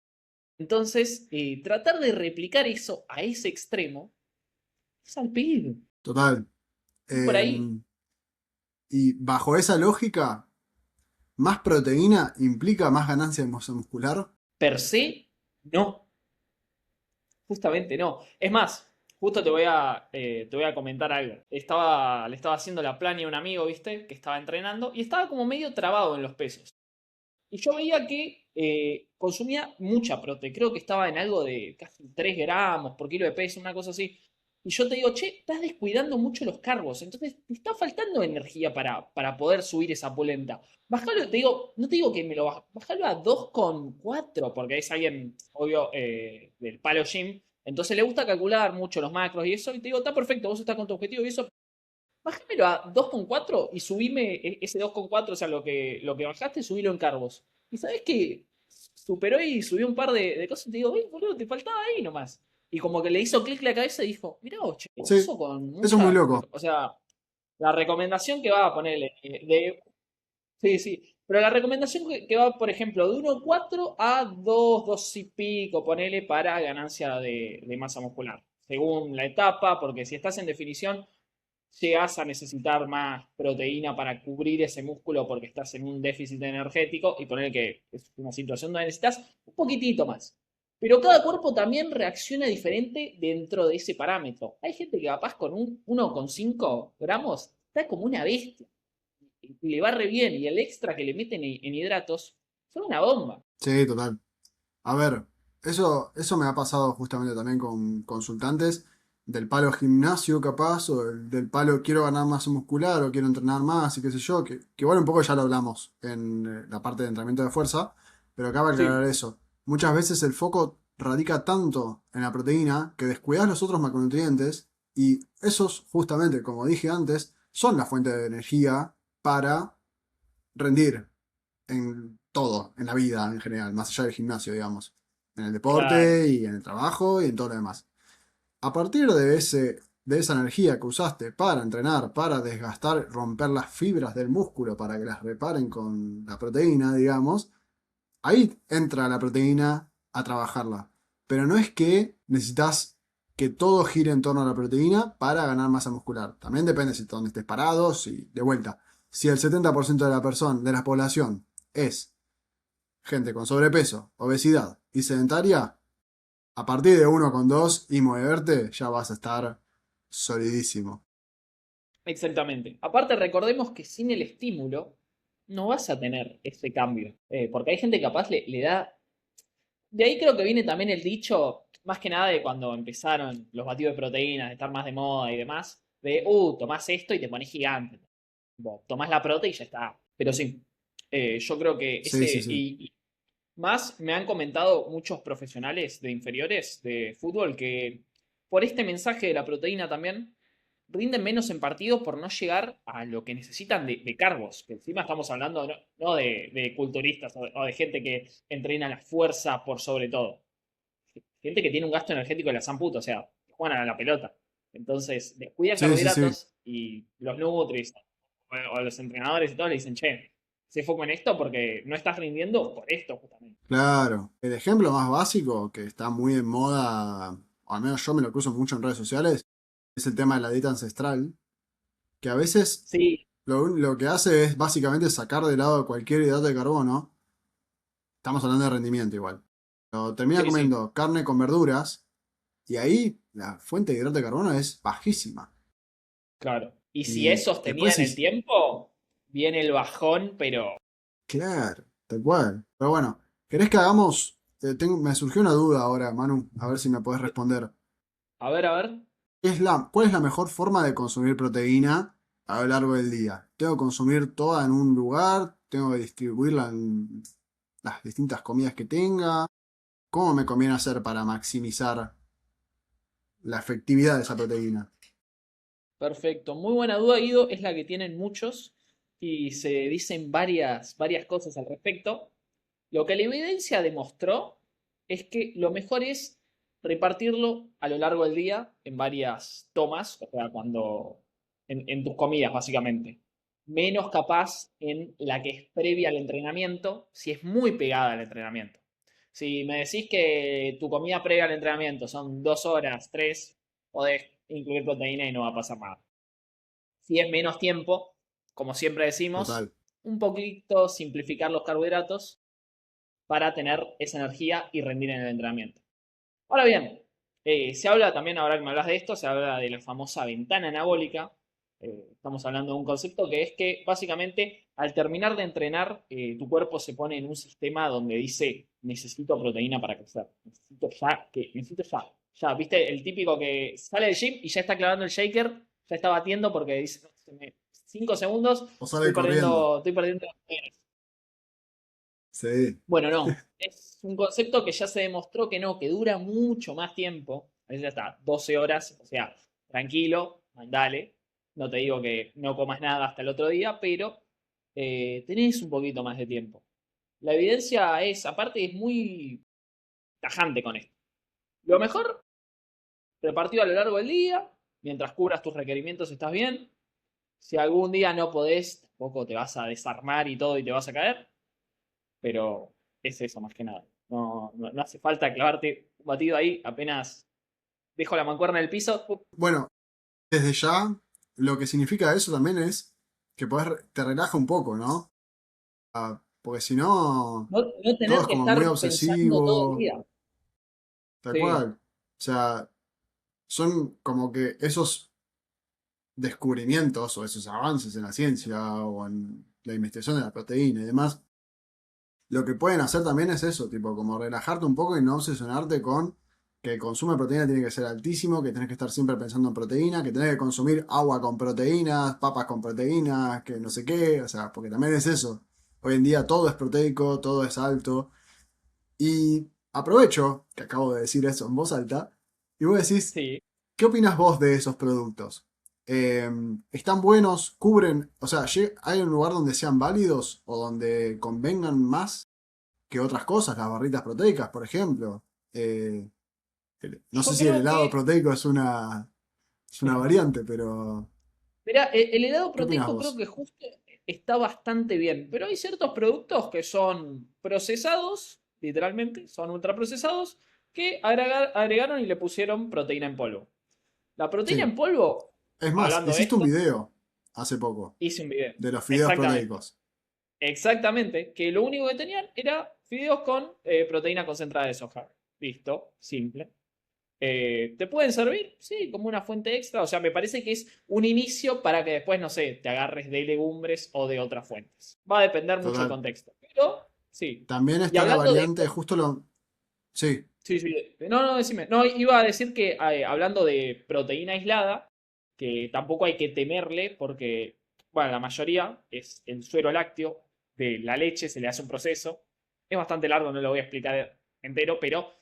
S2: Entonces, tratar de replicar eso a ese extremo es al pedo.
S1: total.
S2: Es por
S1: Eh,
S2: ahí.
S1: y bajo esa lógica, más proteína implica más ganancia de masa muscular.
S2: Per se, no. Justamente no. Es más, justo te voy a comentar algo. Le estaba haciendo la plania a un amigo, ¿viste? Que estaba entrenando y estaba como medio trabado en los pesos. Y yo veía que consumía mucha prote. Creo que estaba en algo de casi 3 gramos por kilo de peso, una cosa así. Y yo te digo, che, estás descuidando mucho los carbos. Entonces te está faltando energía para poder subir esa polenta. Bajalo, te digo, no te digo que me lo bajes, bajalo a 2,4 porque es alguien, obvio, del palo gym. Entonces le gusta calcular mucho los macros y eso. Y te digo, está perfecto, vos estás con tu objetivo y eso. Bájamelo a 2,4 y subime ese 2,4, o sea, lo que bajaste, subilo en carbos. Y sabes que superó y subió un par de cosas y te digo, boludo, te faltaba ahí nomás. Y como que le hizo clic la cabeza y dijo, mirá vos, che,
S1: Sí,
S2: eso con
S1: eso es muy
S2: mucha.
S1: loco.
S2: O sea, la recomendación que va a ponerle sí, sí. Pero la recomendación que va, por ejemplo, de 1,4 a 2, 2 y pico, ponele para ganancia de masa muscular. Según la etapa, porque si estás en definición, llegas a necesitar más proteína para cubrir ese músculo porque estás en un déficit energético y poner que es una situación donde necesitas un poquitito más. Pero cada cuerpo también reacciona diferente dentro de ese parámetro. Hay gente que capaz con un 1,5 gramos está como una bestia y le va re bien y el extra que le meten en hidratos son una bomba.
S1: Sí, total. A ver, eso me ha pasado justamente también con consultantes del palo gimnasio capaz, o del palo quiero ganar masa muscular o quiero entrenar más y qué sé yo, que igual un poco ya lo hablamos en la parte de entrenamiento de fuerza, pero acaba de aclarar
S2: Sí,
S1: eso. Muchas veces el foco radica tanto en la proteína que descuidas los otros macronutrientes y esos justamente, como dije antes, son la fuente de energía para rendir en todo, en la vida en general, más allá del gimnasio, digamos. En el
S2: claro.
S1: deporte y en el trabajo y en todo lo demás. A partir de esa energía que usaste para entrenar, para desgastar, romper las fibras del músculo para que las reparen con la proteína, digamos, ahí entra la proteína a trabajarla. Pero no es que necesitas que todo gire en torno a la proteína para ganar masa muscular. También depende si dónde estés parado, si de vuelta. Si el 70% de la persona, de la población, es gente con sobrepeso, obesidad y sedentaria, a partir de 1,2 y moverte ya vas a estar solidísimo.
S2: Exactamente. Aparte, recordemos que sin el estímulo no vas a tener ese cambio. Porque hay gente que capaz le da. De ahí creo que viene también el dicho, más que nada de cuando empezaron los batidos de proteínas, de estar más de moda y demás, de, tomás esto y te pones gigante. Tipo, tomás la prote y ya está. Pero sí, yo creo que
S1: Sí, sí,
S2: ese.
S1: sí.
S2: Y más me han comentado muchos profesionales de inferiores de fútbol que por este mensaje de la proteína también rinden menos en partido por no llegar a lo que necesitan de cargos. Que encima estamos hablando no de culturistas o de gente que entrena la fuerza por sobre todo. Gente que tiene un gasto energético de la san puta, o sea, que juegan a la pelota. Entonces, descuidan
S1: Sí, sí, sí.
S2: carbohidratos y los nutris. o a los entrenadores y todo le dicen, che, se foco en esto porque no estás rindiendo por esto justamente.
S1: Claro. El ejemplo más básico que está muy en moda, o al menos yo me lo cruzo mucho en redes sociales, es el tema de la dieta ancestral, que a veces
S2: Sí,
S1: lo que hace es básicamente sacar de lado cualquier hidrato de carbono. Estamos hablando de rendimiento igual. Pero termina
S2: sí, sí,
S1: comiendo carne con verduras y ahí la fuente de hidrato de carbono es bajísima.
S2: claro. Y si es
S1: Y
S2: sostenida
S1: después
S2: en el
S1: sí,
S2: tiempo, viene el bajón, pero...
S1: claro, tal cual. Pero bueno, ¿querés que hagamos? Me surgió una duda ahora, Manu, a ver si me podés responder.
S2: A ver.
S1: ¿Cuál es la mejor forma de consumir proteína a lo largo del día? ¿Tengo que consumir toda en un lugar? ¿Tengo que distribuirla en las distintas comidas que tenga? ¿Cómo me conviene hacer para maximizar la efectividad de esa proteína?
S2: Perfecto. Muy buena duda, Guido. Es la que tienen muchos y se dicen varias cosas al respecto. Lo que la evidencia demostró es que lo mejor es repartirlo a lo largo del día en varias tomas, o sea, en tus comidas, básicamente. Menos capaz en la que es previa al entrenamiento, si es muy pegada al entrenamiento. Si me decís que tu comida previa al entrenamiento son 2 horas, tres, podés incluir proteína y no va a pasar nada. Si es menos tiempo, como siempre decimos,
S1: Total.
S2: un poquito simplificar los carbohidratos para tener esa energía y rendir en el entrenamiento. Ahora bien, se habla también, ahora que me hablas de esto, se habla de la famosa ventana anabólica. Estamos hablando de un concepto que es que básicamente al terminar de entrenar, tu cuerpo se pone en un sistema donde dice, necesito proteína para crecer, necesito ya, ya, viste, el típico que sale del gym y ya está clavando el shaker, ya está batiendo porque dice, 5 segundos,
S1: O sale corriendo.
S2: estoy perdiendo.
S1: Sí.
S2: Bueno, no. Es un concepto que ya se demostró que no, que dura mucho más tiempo. A veces hasta 12 horas. O sea, tranquilo, mandale. No te digo que no comas nada hasta el otro día, pero tenés un poquito más de tiempo. La evidencia es, aparte, es muy tajante con esto. Lo mejor, repartido a lo largo del día, mientras cubras tus requerimientos, estás bien. Si algún día no podés, tampoco te vas a desarmar y todo y te vas a caer. Pero es eso más que nada. No hace falta clavarte un batido ahí, apenas dejo la mancuerna en el piso.
S1: Bueno, desde ya, lo que significa eso también es que te relaja un poco, ¿no? Porque si no,
S2: No
S1: todo
S2: tener
S1: es
S2: que
S1: como muy
S2: estar pensando todo el
S1: obsesivo,
S2: día.
S1: tal
S2: Sí,
S1: cual. O sea, son como que esos descubrimientos o esos avances en la ciencia o en la investigación de la proteína y demás, lo que pueden hacer también es eso, tipo, como relajarte un poco y no obsesionarte con que el consumo de proteína tiene que ser altísimo, que tenés que estar siempre pensando en proteína, que tenés que consumir agua con proteínas, papas con proteínas, que no sé qué, o sea, porque también es eso. Hoy en día todo es proteico, todo es alto. Y aprovecho que acabo de decir eso en voz alta, y vos decís,
S2: sí.
S1: ¿qué opinas vos de esos productos? Eh, ¿Están buenos? ¿Cubren? O sea, ¿hay un lugar donde sean válidos o donde convengan más que otras cosas? Las barritas proteicas, por ejemplo. Eh, no sé
S2: Yo
S1: si el
S2: creo
S1: helado
S2: que.
S1: proteico es una variante, pero
S2: Mirá, el helado
S1: ¿qué opinas
S2: proteico creo
S1: vos?
S2: que justo está bastante bien, pero hay ciertos productos que son procesados, literalmente, son ultraprocesados, que agregaron y le pusieron proteína en polvo. La proteína
S1: Sí.
S2: en polvo,
S1: Es más,
S2: hablando de
S1: hiciste un
S2: esto,
S1: video hace poco
S2: hice un video.
S1: de los fideos
S2: Exactamente.
S1: proteicos.
S2: Exactamente, que lo único que tenían era fideos con proteína concentrada de soja. Listo, simple. ¿Te pueden servir? Sí, como una fuente extra. O sea, me parece que es un inicio para que después, no sé, te agarres de legumbres o de otras fuentes. Va a depender mucho el
S1: Total.
S2: contexto. Pero, sí.
S1: También
S2: Y
S1: está la
S2: hablando de...
S1: variante, justo lo... Sí,
S2: Sí, sí. No, decime. No, iba a decir que hablando de proteína aislada, que tampoco hay que temerle porque, bueno, la mayoría es el suero lácteo de la leche, se le hace un proceso. Es bastante largo, no lo voy a explicar entero, pero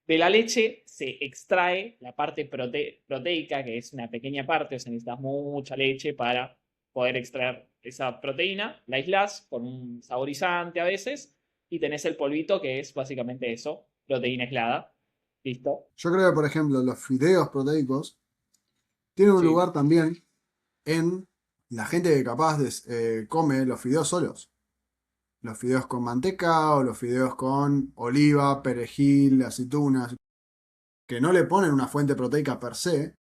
S2: de la leche se extrae la parte proteica, que es una pequeña parte, o sea, necesitas mucha leche para poder extraer esa proteína, la aislás con un saborizante a veces, y tenés el polvito que es básicamente eso, proteína aislada. ¿Listo?
S1: yo creo que por ejemplo los fideos proteicos tienen un
S2: Sí.
S1: lugar también en la gente que capaz come los fideos solos. Los fideos con manteca o los fideos con oliva, perejil, aceitunas, que no le ponen una fuente proteica per se,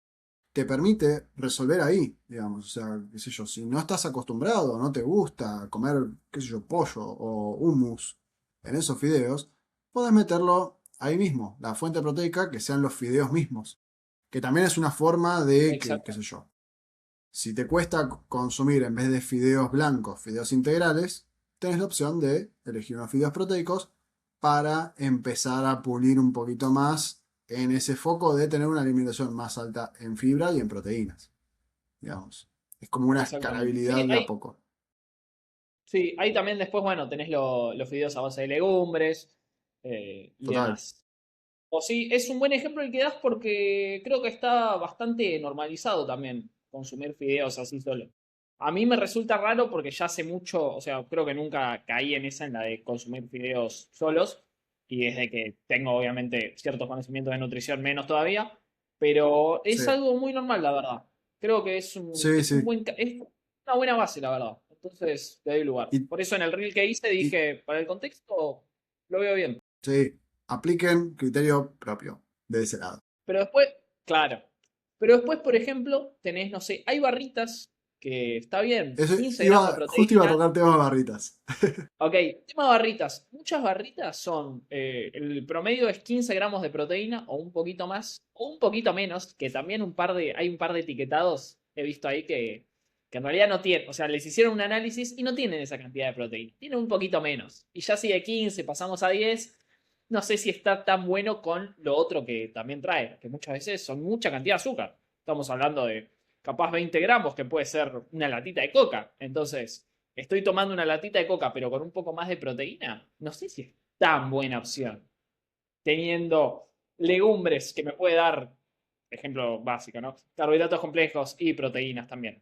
S1: te permite resolver ahí, digamos. O sea, qué sé yo, si no estás acostumbrado, no te gusta comer, qué sé yo, pollo o hummus en esos fideos, podés meterlo ahí mismo, la fuente proteica, que sean los fideos mismos. Que también es una forma de, que, qué
S2: Exacto.
S1: sé yo, si te cuesta consumir en vez de fideos blancos, fideos integrales, tenés la opción de elegir unos fideos proteicos para empezar a pulir un poquito más en ese foco de tener una alimentación más alta en fibra y en proteínas, digamos. Es como una
S2: Exactamente. Sí,
S1: escalabilidad de a poco.
S2: sí, ahí también después, bueno, tenés los fideos a base de legumbres y
S1: Total.
S2: demás. O sí, es un buen ejemplo el que das porque creo que está bastante normalizado también consumir fideos así solo. A mí me resulta raro porque ya hace mucho, o sea, creo que nunca caí en esa, en la de consumir fideos solos. Y desde que tengo obviamente ciertos conocimientos de nutrición, menos todavía. Pero
S1: Sí,
S2: es algo muy normal, la verdad. Creo que
S1: sí,
S2: es un
S1: sí.
S2: buen, es una buena base, la verdad. Entonces, le doy lugar.
S1: Y,
S2: Por eso en el reel que hice
S1: y
S2: dije, para el contexto, lo veo bien.
S1: sí, apliquen criterio propio de ese lado.
S2: Pero después, claro. Pero después, por ejemplo, tenés, no sé, hay barritas que está bien,
S1: Eso
S2: 15 gramos de
S1: justo iba a
S2: proteína.
S1: tocar temas barritas.
S2: Ok, tema barritas. Muchas barritas son, el promedio es 15 gramos de proteína o un poquito más o un poquito menos, que también hay un par de etiquetados, he visto ahí que en realidad no tienen, o sea, les hicieron un análisis y no tienen esa cantidad de proteína, tienen un poquito menos. Y ya si de 15 pasamos a 10, no sé si está tan bueno con lo otro que también trae, que muchas veces son mucha cantidad de azúcar. Estamos hablando de capaz 20 gramos, que puede ser una latita de coca. Entonces, estoy tomando una latita de coca, pero con un poco más de proteína, no sé si es tan buena opción. Teniendo legumbres que me puede dar, ejemplo básico, ¿no? Carbohidratos complejos y proteínas también.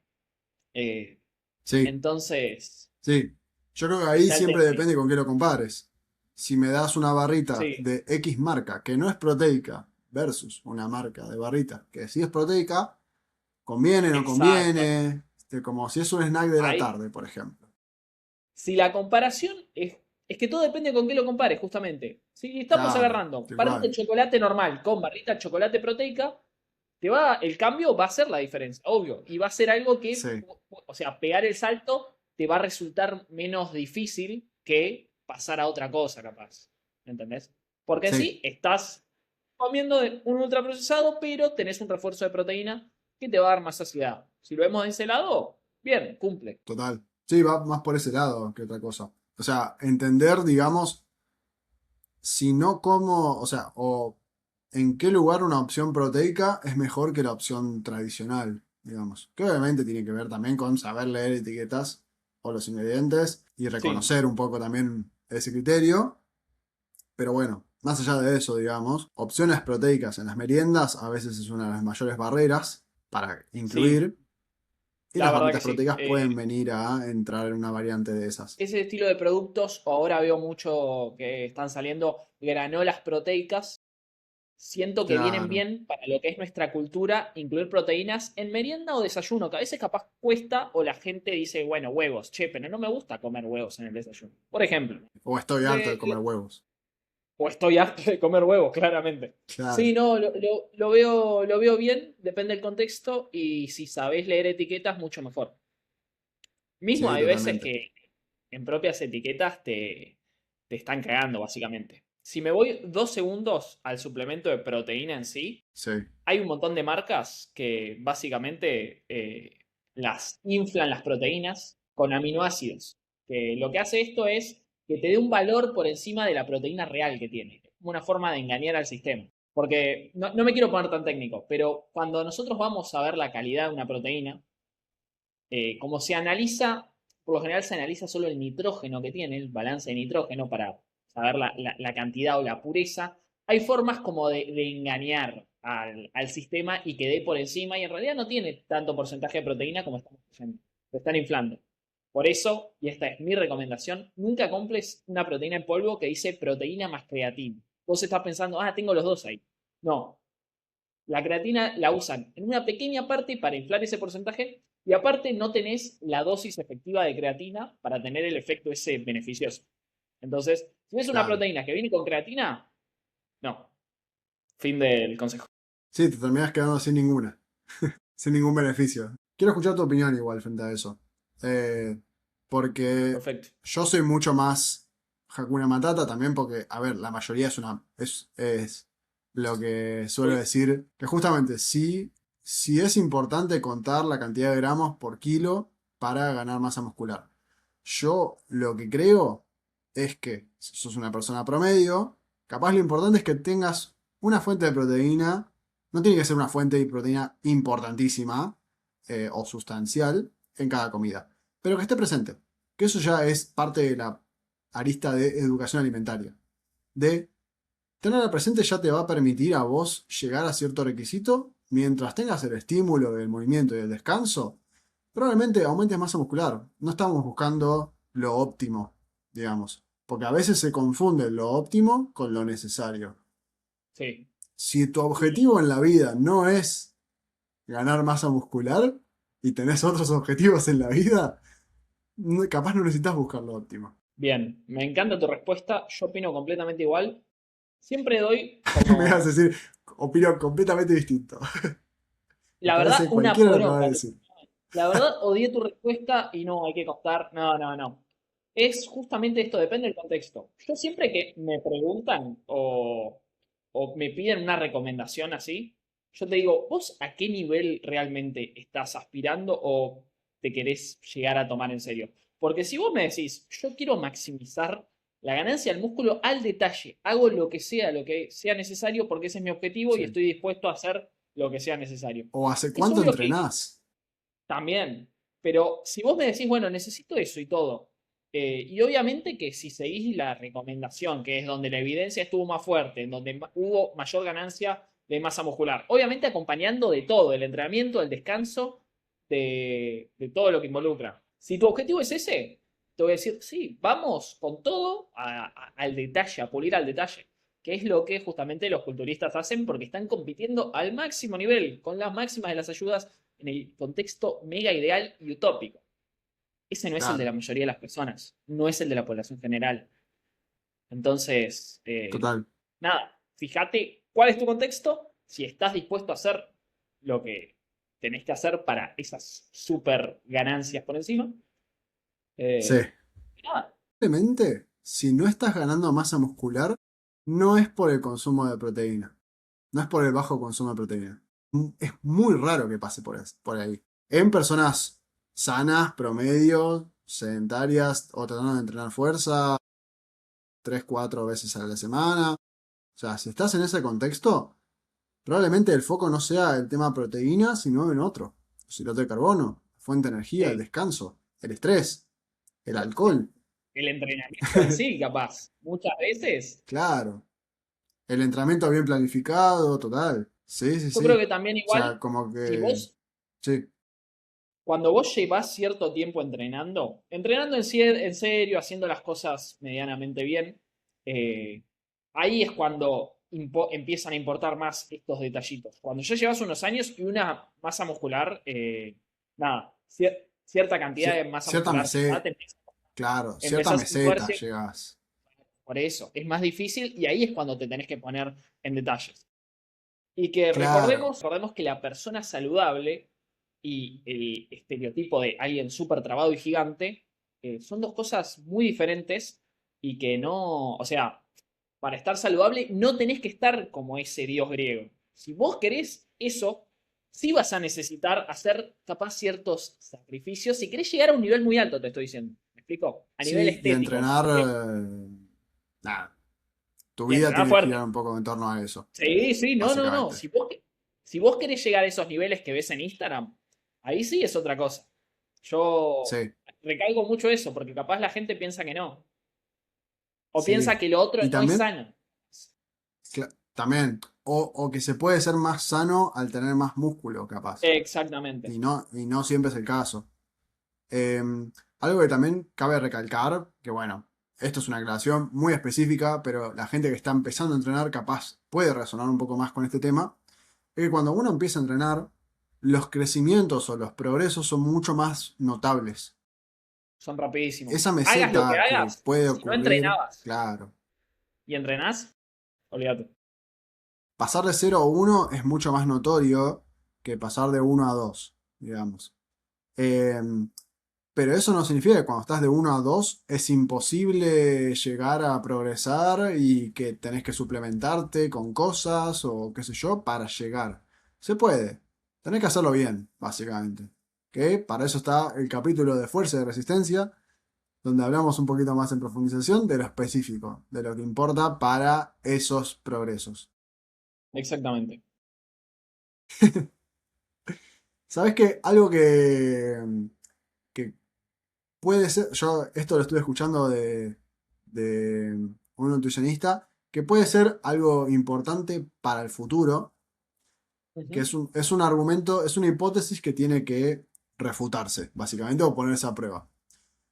S2: Eh,
S1: Sí,
S2: entonces,
S1: sí. Yo creo que ahí
S2: está el tema
S1: siempre
S2: ahí.
S1: depende con qué lo compares. Si me das una barrita
S2: Sí,
S1: de X marca que no es proteica versus una marca de barrita que sí es proteica, conviene, no
S2: exacto.
S1: conviene. Como si es un snack de la
S2: Ahí,
S1: tarde, por ejemplo.
S2: si la comparación es que todo depende con qué lo compares, justamente. Si estamos
S1: Claro,
S2: agarrando
S1: tal
S2: barrita de
S1: cual.
S2: chocolate normal con barrita de chocolate proteica, el cambio va a ser la diferencia, obvio. Y va a ser algo que,
S1: Sí,
S2: o sea, pegar el salto te va a resultar menos difícil que pasar a otra cosa, capaz. ¿Entendés? Porque en
S1: sí,
S2: sí estás comiendo un ultraprocesado, pero tenés un refuerzo de proteína que te va a dar más saciedad. Si lo vemos de ese lado, bien, cumple.
S1: total. Sí, va más por ese lado que otra cosa. O sea, entender, digamos, si no como, o sea, o en qué lugar una opción proteica es mejor que la opción tradicional, digamos. Que obviamente tiene que ver también con saber leer etiquetas o los ingredientes y
S2: Sí,
S1: reconocer un poco también ese criterio. Pero bueno, más allá de eso, digamos, opciones proteicas en las meriendas a veces es una de las mayores barreras para
S2: sí,
S1: incluir. Y
S2: la
S1: las
S2: verdad que
S1: barritas
S2: sí.
S1: proteicas pueden venir a entrar en una variante de esas.
S2: Ese estilo de productos, ahora veo mucho que están saliendo granolas proteicas. Siento que vienen
S1: Claro.
S2: bien para lo que es nuestra cultura, incluir proteínas en merienda o desayuno, que a veces capaz cuesta o la gente dice, bueno, huevos, che, pero no me gusta comer huevos en el desayuno. Por ejemplo,
S1: O estoy harto de
S2: le-
S1: comer
S2: le-
S1: huevos.
S2: o estoy harto de comer huevos, claramente.
S1: Claro,
S2: Sí, no, lo veo bien, depende del contexto y si sabés leer etiquetas, mucho mejor. Mismo
S1: sí,
S2: hay veces
S1: totalmente.
S2: que en propias etiquetas te están cagando, básicamente. Si me voy 2 segundos al suplemento de proteína en sí,
S1: Sí,
S2: hay un montón de marcas que básicamente las inflan las proteínas con aminoácidos. Que lo que hace esto es que te dé un valor por encima de la proteína real que tiene. Es como una forma de engañar al sistema. Porque no me quiero poner tan técnico, pero cuando nosotros vamos a ver la calidad de una proteína, como se analiza, por lo general se analiza solo el nitrógeno que tiene, el balance de nitrógeno para saber la cantidad o la pureza. Hay formas como de engañar al sistema y que dé por encima y en realidad no tiene tanto porcentaje de proteína como estamos diciendo. Lo están inflando. Por eso, y esta es mi recomendación, nunca compres una proteína en polvo que dice proteína más creatina. Vos estás pensando, tengo los dos ahí. No, la creatina la usan en una pequeña parte para inflar ese porcentaje Y aparte no tenés la dosis efectiva de creatina para tener el efecto ese beneficioso. Entonces, si ves una
S1: Claro.
S2: proteína que viene con creatina, no. Fin del consejo.
S1: Sí, te terminás quedando sin ninguna, sin ningún beneficio. Quiero escuchar tu opinión igual frente a eso. Eh, Porque
S2: Perfecto.
S1: yo soy mucho más Hakuna Matata también porque, a ver, la mayoría es lo que suelo
S2: Uy,
S1: decir, que justamente si es importante contar la cantidad de gramos por kilo para ganar masa muscular. Yo lo que creo es que si sos una persona promedio, capaz lo importante es que tengas una fuente de proteína, no tiene que ser una fuente de proteína importantísima o sustancial en cada comida, pero que esté presente. Que eso ya es parte de la arista de educación alimentaria. De tenerla presente ya te va a permitir a vos llegar a cierto requisito mientras tengas el estímulo del movimiento y el descanso. Probablemente aumentes masa muscular. No estamos buscando lo óptimo, digamos. Porque a veces se confunde lo óptimo con lo necesario.
S2: sí.
S1: Si tu
S2: Y
S1: objetivo en la vida no es ganar masa muscular y tenés otros objetivos en la vida, capaz no necesitas buscar lo óptimo.
S2: bien, me encanta tu respuesta. Yo opino completamente igual. Siempre doy
S1: Me vas a
S2: como,
S1: decir, opino completamente distinto. Me
S2: la verdad,
S1: parece cualquiera lo que va a decir.
S2: la verdad odié tu respuesta y no, hay que contar. No, no, no. Es justamente esto, depende del contexto. Yo siempre que me preguntan o me piden una recomendación así, yo te digo, ¿vos a qué nivel realmente estás aspirando o te querés llegar a tomar en serio? Porque si vos me decís, yo quiero maximizar la ganancia del músculo al detalle, hago lo que sea necesario porque ese es mi objetivo y
S1: Sí.
S2: estoy dispuesto a hacer lo que sea necesario.
S1: ¿O hace
S2: Es
S1: cuánto
S2: obvio que
S1: entrenás?
S2: también. Pero si vos me decís, bueno, necesito eso y todo, y obviamente que si seguís la recomendación, que es donde la evidencia estuvo más fuerte, en donde hubo mayor ganancia de masa muscular, obviamente acompañando de todo, el entrenamiento, el descanso, de todo lo que involucra. Si tu objetivo es ese, te voy a decir, sí, vamos con todo al detalle, a pulir al detalle, que es lo que justamente los culturistas hacen porque están compitiendo al máximo nivel, con las máximas de las ayudas en el contexto mega ideal y utópico. Ese no es el de
S1: Claro,
S2: la mayoría de las personas, no es el de la población general. Entonces,
S1: total.
S2: nada, fíjate cuál es tu contexto, si estás dispuesto a hacer lo que tenés que hacer para esas super ganancias por encima.
S1: Sí.
S2: Eh, nada,
S1: Simplemente, si no estás ganando masa muscular, no es por el consumo de proteína. No es por el bajo consumo de proteína. Es muy raro que pase por ahí. En personas sanas, promedio, sedentarias o tratando de entrenar fuerza 3 4 veces a la semana. O sea, si estás en ese contexto, probablemente el foco no sea el tema proteína, sino en otro. El hidrato de carbono, fuente de energía, el
S2: sí,
S1: descanso, el estrés, el
S2: sí.
S1: alcohol.
S2: El entrenamiento en sí, capaz, muchas veces.
S1: Claro. El entrenamiento bien planificado, total. Sí, sí,
S2: Yo creo
S1: sí.
S2: que también
S1: O sea,
S2: igual,
S1: como
S2: si
S1: que...
S2: vos
S1: Sí,
S2: cuando vos llevas cierto tiempo entrenando en serio, haciendo las cosas medianamente bien, eh, ahí es cuando empiezan a importar más estos detallitos. Cuando ya llevas unos años y una masa muscular, nada, cierta cantidad de masa
S1: cierta
S2: muscular ya
S1: meseta,
S2: te
S1: claro, cierta
S2: empezás a
S1: meseta
S2: situarte
S1: llegas.
S2: por eso. Es más difícil y ahí es cuando te tenés que poner en detalles. Y que
S1: Claro,
S2: recordemos que la persona saludable y el estereotipo de alguien súper trabado y gigante son dos cosas muy diferentes y que no, o sea, para estar saludable no tenés que estar como ese dios griego. Si vos querés eso, sí vas a necesitar hacer capaz ciertos sacrificios si querés llegar a un nivel muy alto, te estoy diciendo. ¿Me explico? A nivel
S1: sí, y
S2: estético.
S1: entrenar... nada, tu
S2: Y
S1: vida
S2: entrenar
S1: tiene que girar
S2: fuerte.
S1: un poco en torno a eso,
S2: Sí, sí, no, no, no.
S1: básicamente.
S2: Si vos querés llegar a esos niveles que ves en Instagram, ahí sí es otra cosa. Yo
S1: Sí,
S2: recalco mucho eso, porque capaz la gente piensa que no. O piensa
S1: sí.
S2: que lo otro
S1: Y
S2: no es
S1: también,
S2: sano.
S1: también, o que se puede ser más sano al tener más músculo, capaz.
S2: Exactamente.
S1: Y no siempre es el caso. Algo que también cabe recalcar, que bueno, esto es una aclaración muy específica, pero la gente que está empezando a entrenar capaz puede resonar un poco más con este tema, es que cuando uno empieza a entrenar, los crecimientos o los progresos son mucho más notables.
S2: Son rapidísimos.
S1: Esa
S2: Hagas lo que
S1: meseta que
S2: hagas,
S1: puede
S2: si no
S1: ocurrir,
S2: entrenabas
S1: claro.
S2: y entrenás, olvídate.
S1: Pasar de 0 a 1 es mucho más notorio que pasar de 1 a 2, digamos. Eh, pero eso no significa que cuando estás de 1 a 2 es imposible llegar a progresar y que tenés que suplementarte con cosas o qué sé yo para llegar. Se puede. Tenés que hacerlo bien, básicamente. Que para eso está el capítulo de fuerza y de resistencia, donde hablamos un poquito más en profundización de lo específico, de lo que importa para esos progresos.
S2: Exactamente.
S1: ¿Sabes qué? Algo que puede ser, yo esto lo estuve escuchando de un nutricionista, que puede ser algo importante para el futuro, que
S2: Ujú.
S1: es un argumento, es una hipótesis que tiene que refutarse, básicamente, o ponerse a prueba.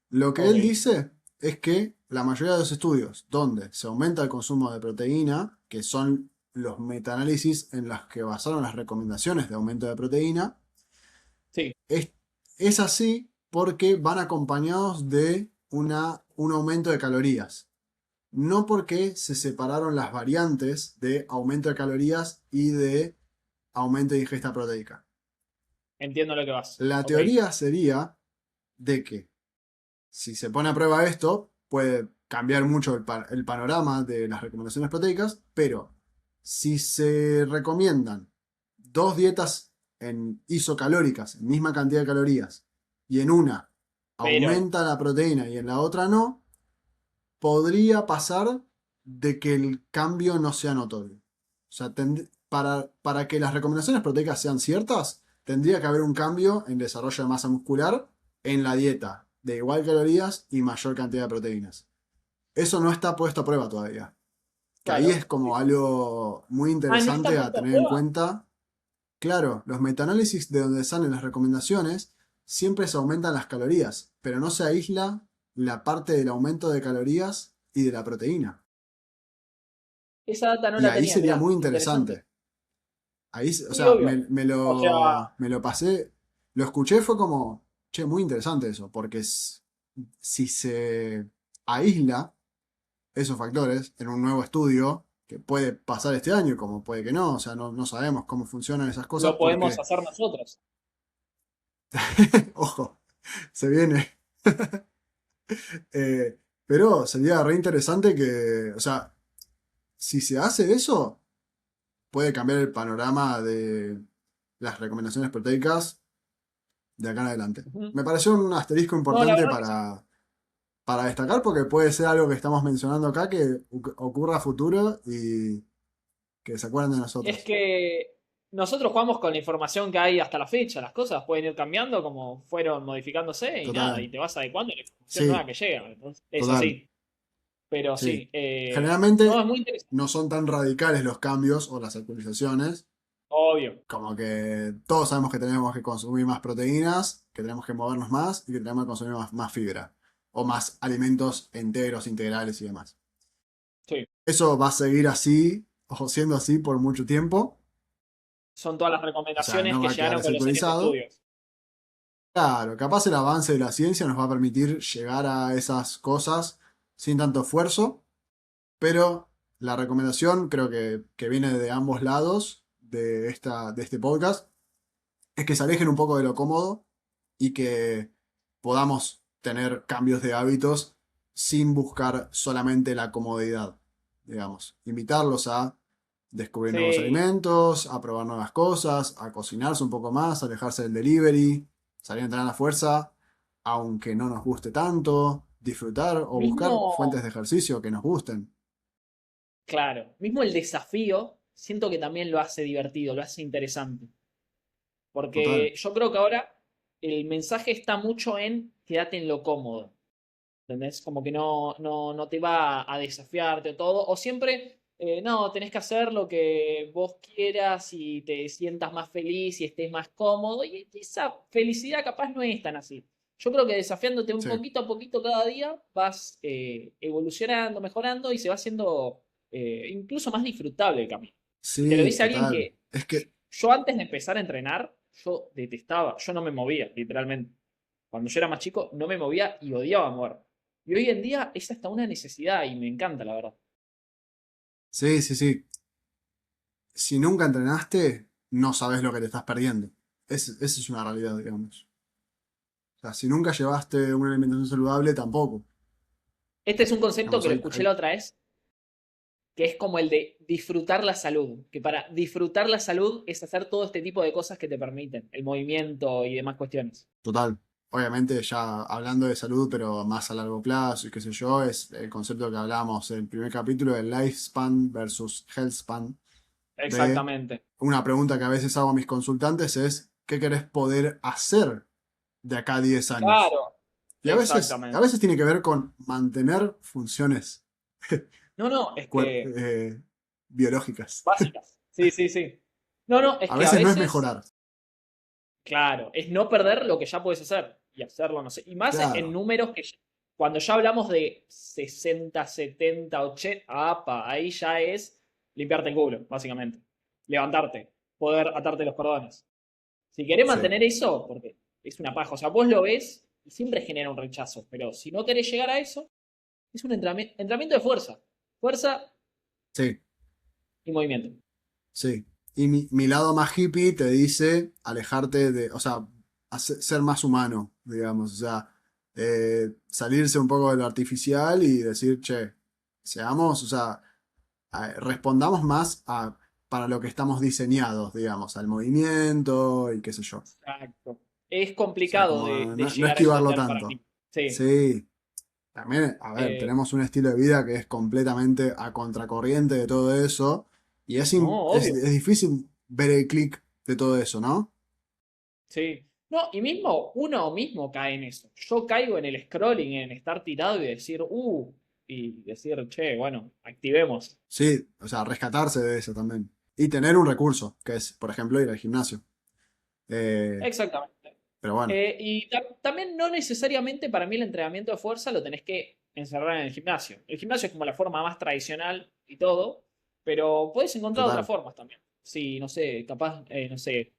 S1: Lo que él
S2: Ok.
S1: dice es que la mayoría de los estudios donde se aumenta el consumo de proteína, que son los metaanálisis en los que basaron las recomendaciones de aumento de proteína,
S2: Sí,
S1: es, es así porque van acompañados de un aumento de calorías. No porque se separaron las variantes de aumento de calorías y de aumento de ingesta proteica.
S2: entiendo lo que vas.
S1: La
S2: Ok.
S1: teoría sería de que si se pone a prueba esto, puede cambiar mucho el panorama de las recomendaciones proteicas, pero si se recomiendan dos dietas en isocalóricas, misma cantidad de calorías, y en una
S2: Pero,
S1: aumenta la proteína y en la otra no, podría pasar de que el cambio no sea notorio. O sea, para que las recomendaciones proteicas sean ciertas, tendría que haber un cambio en desarrollo de masa muscular en la dieta, de igual calorías y mayor cantidad de proteínas. Eso no está puesto a prueba todavía. Que ahí
S2: claro.
S1: es como algo muy
S2: Ah, ¿no está
S1: interesante a
S2: puesto a
S1: tener en
S2: prueba?
S1: cuenta. Claro, los metaanálisis de donde salen las recomendaciones siempre se aumentan las calorías, pero no se aísla la parte del aumento de calorías y de la proteína.
S2: Esa data no
S1: Y
S2: la
S1: ahí
S2: tenía,
S1: sería
S2: mirá,
S1: muy
S2: interesante.
S1: interesante. Ahí, o
S2: Sí,
S1: sea,
S2: obvio. O sea,
S1: me lo pasé, lo escuché, fue como, che, muy interesante eso, porque si se aísla esos factores en un nuevo estudio, que puede pasar este año, como puede que no, o sea, no sabemos cómo funcionan esas cosas
S2: lo podemos
S1: porque,
S2: hacer nosotros.
S1: ojo, se viene. Eh, pero sería re interesante que, o sea, si se hace eso, puede cambiar el panorama de las recomendaciones proteicas de acá en adelante.
S2: Ujú.
S1: Me pareció un asterisco
S2: No, la
S1: importante
S2: verdad que sí.
S1: para destacar porque puede ser algo que estamos mencionando acá que ocurra a futuro y que se acuerden de
S2: Es
S1: nosotros.
S2: que nosotros jugamos con la información que hay hasta la fecha. Las cosas pueden ir cambiando como fueron modificándose y nada,
S1: Total.
S2: y te vas adecuando a la información nueva
S1: Sí,
S2: que llega. Entonces, es
S1: total.
S2: así. Pero
S1: Sí.
S2: sí, no,
S1: Generalmente
S2: es muy interesante.
S1: no son tan radicales los cambios o las actualizaciones.
S2: Obvio.
S1: Como que todos sabemos que tenemos que consumir más proteínas, que tenemos que movernos más y que tenemos que consumir más fibra. O más alimentos enteros, integrales y demás.
S2: Sí.
S1: Eso va a seguir así o siendo así por mucho tiempo.
S2: Son todas las
S1: O sea,
S2: recomendaciones
S1: no
S2: que
S1: va a quedar
S2: llegaron con los años de
S1: desactualizado.
S2: estudios.
S1: Claro, capaz el avance de la ciencia nos va a permitir llegar a esas cosas sin tanto esfuerzo, pero la recomendación creo que viene de ambos lados de este podcast es que se alejen un poco de lo cómodo y que podamos tener cambios de hábitos sin buscar solamente la comodidad, digamos. Invitarlos a descubrir nuevos
S2: Sí.
S1: alimentos, a probar nuevas cosas, a cocinarse un poco más, a alejarse del delivery, salir a entrenar a la fuerza, aunque no nos guste tanto, disfrutar o buscar
S2: Mismo,
S1: fuentes de ejercicio que nos gusten.
S2: claro, mismo el desafío, siento que también lo hace divertido, lo hace interesante.
S1: Total.
S2: Porque yo creo que ahora el mensaje está mucho en quédate en lo cómodo. ¿Entendés? Como que no te va a desafiarte o todo. O siempre, no, tenés que hacer lo que vos quieras y te sientas más feliz y estés más cómodo. Y esa felicidad capaz no es tan así. Yo creo que desafiándote un
S1: Sí.
S2: poquito a poquito cada día vas evolucionando, mejorando y se va haciendo incluso más disfrutable el camino. Y te lo
S1: Sí,
S2: dice alguien
S1: total.
S2: que
S1: Es que,
S2: yo antes de empezar a entrenar yo detestaba, yo no me movía, literalmente. Cuando yo era más chico, no me movía y odiaba mover. Y hoy en día es hasta una necesidad y me encanta, la verdad.
S1: Sí, sí, sí. Si nunca entrenaste, no sabes lo que te estás perdiendo. Esa es una realidad, digamos. O sea, si nunca llevaste una alimentación saludable, tampoco.
S2: Este es un concepto
S1: Digamos,
S2: que lo escuché la otra vez, que es como el de disfrutar la salud. Que para disfrutar la salud es hacer todo este tipo de cosas que te permiten, el movimiento y demás cuestiones.
S1: total. Obviamente ya hablando de salud, pero más a largo plazo y qué sé yo, es el concepto que hablamos en el primer capítulo del lifespan versus healthspan. De
S2: Exactamente.
S1: una pregunta que a veces hago a mis consultantes es, ¿qué querés poder hacer de acá a 10 años?
S2: Claro,
S1: Y a
S2: exactamente.
S1: veces tiene que ver con mantener funciones
S2: No, no, es
S1: cuer-
S2: que
S1: biológicas.
S2: básicas. Sí, sí, sí. No, no, es
S1: A
S2: que a
S1: veces no es
S2: veces,
S1: mejorar.
S2: claro, es no perder lo que ya puedes hacer y hacerlo, no sé. Y más en
S1: Claro,
S2: números que cuando ya hablamos de 60, 70, 80, apa, ahí ya es limpiarte el culo, básicamente. Levantarte, poder atarte los cordones. Si querés
S1: sí,
S2: mantener eso, porque es una paja, o sea, vos lo ves y siempre genera un rechazo, pero si no querés llegar a eso, es un entrenamiento de fuerza. Fuerza
S1: sí,
S2: y movimiento.
S1: sí. Y mi lado más hippie te dice alejarte de, o sea, ser más humano, digamos. O sea, salirse un poco de lo artificial y decir, che, seamos, o sea, respondamos más para lo que estamos diseñados, digamos, al movimiento y qué sé yo. O
S2: Exacto. Es
S1: sea,
S2: complicado
S1: como
S2: de
S1: no
S2: llegar a
S1: esquivarlo
S2: entender para mí.
S1: tanto.
S2: Sí.
S1: Sí, también, a ver,
S2: Eh,
S1: tenemos un estilo de vida que es completamente a contracorriente de todo eso y
S2: no,
S1: es
S2: obvio.
S1: difícil ver el clic de todo eso, ¿no?
S2: Sí. No, y mismo uno mismo cae en eso. Yo caigo en el scrolling, en estar tirado y decir, y decir, che, bueno, activemos.
S1: Sí, o sea, rescatarse de eso también. Y tener un recurso, que es, por ejemplo, ir al gimnasio. Eh,
S2: Exactamente.
S1: pero bueno,
S2: Y también no necesariamente para mí el entrenamiento de fuerza lo tenés que encerrar en el gimnasio. El gimnasio es como la forma más tradicional y todo, pero puedes encontrar otras
S1: total.
S2: formas también. Si, no sé, capaz, no sé,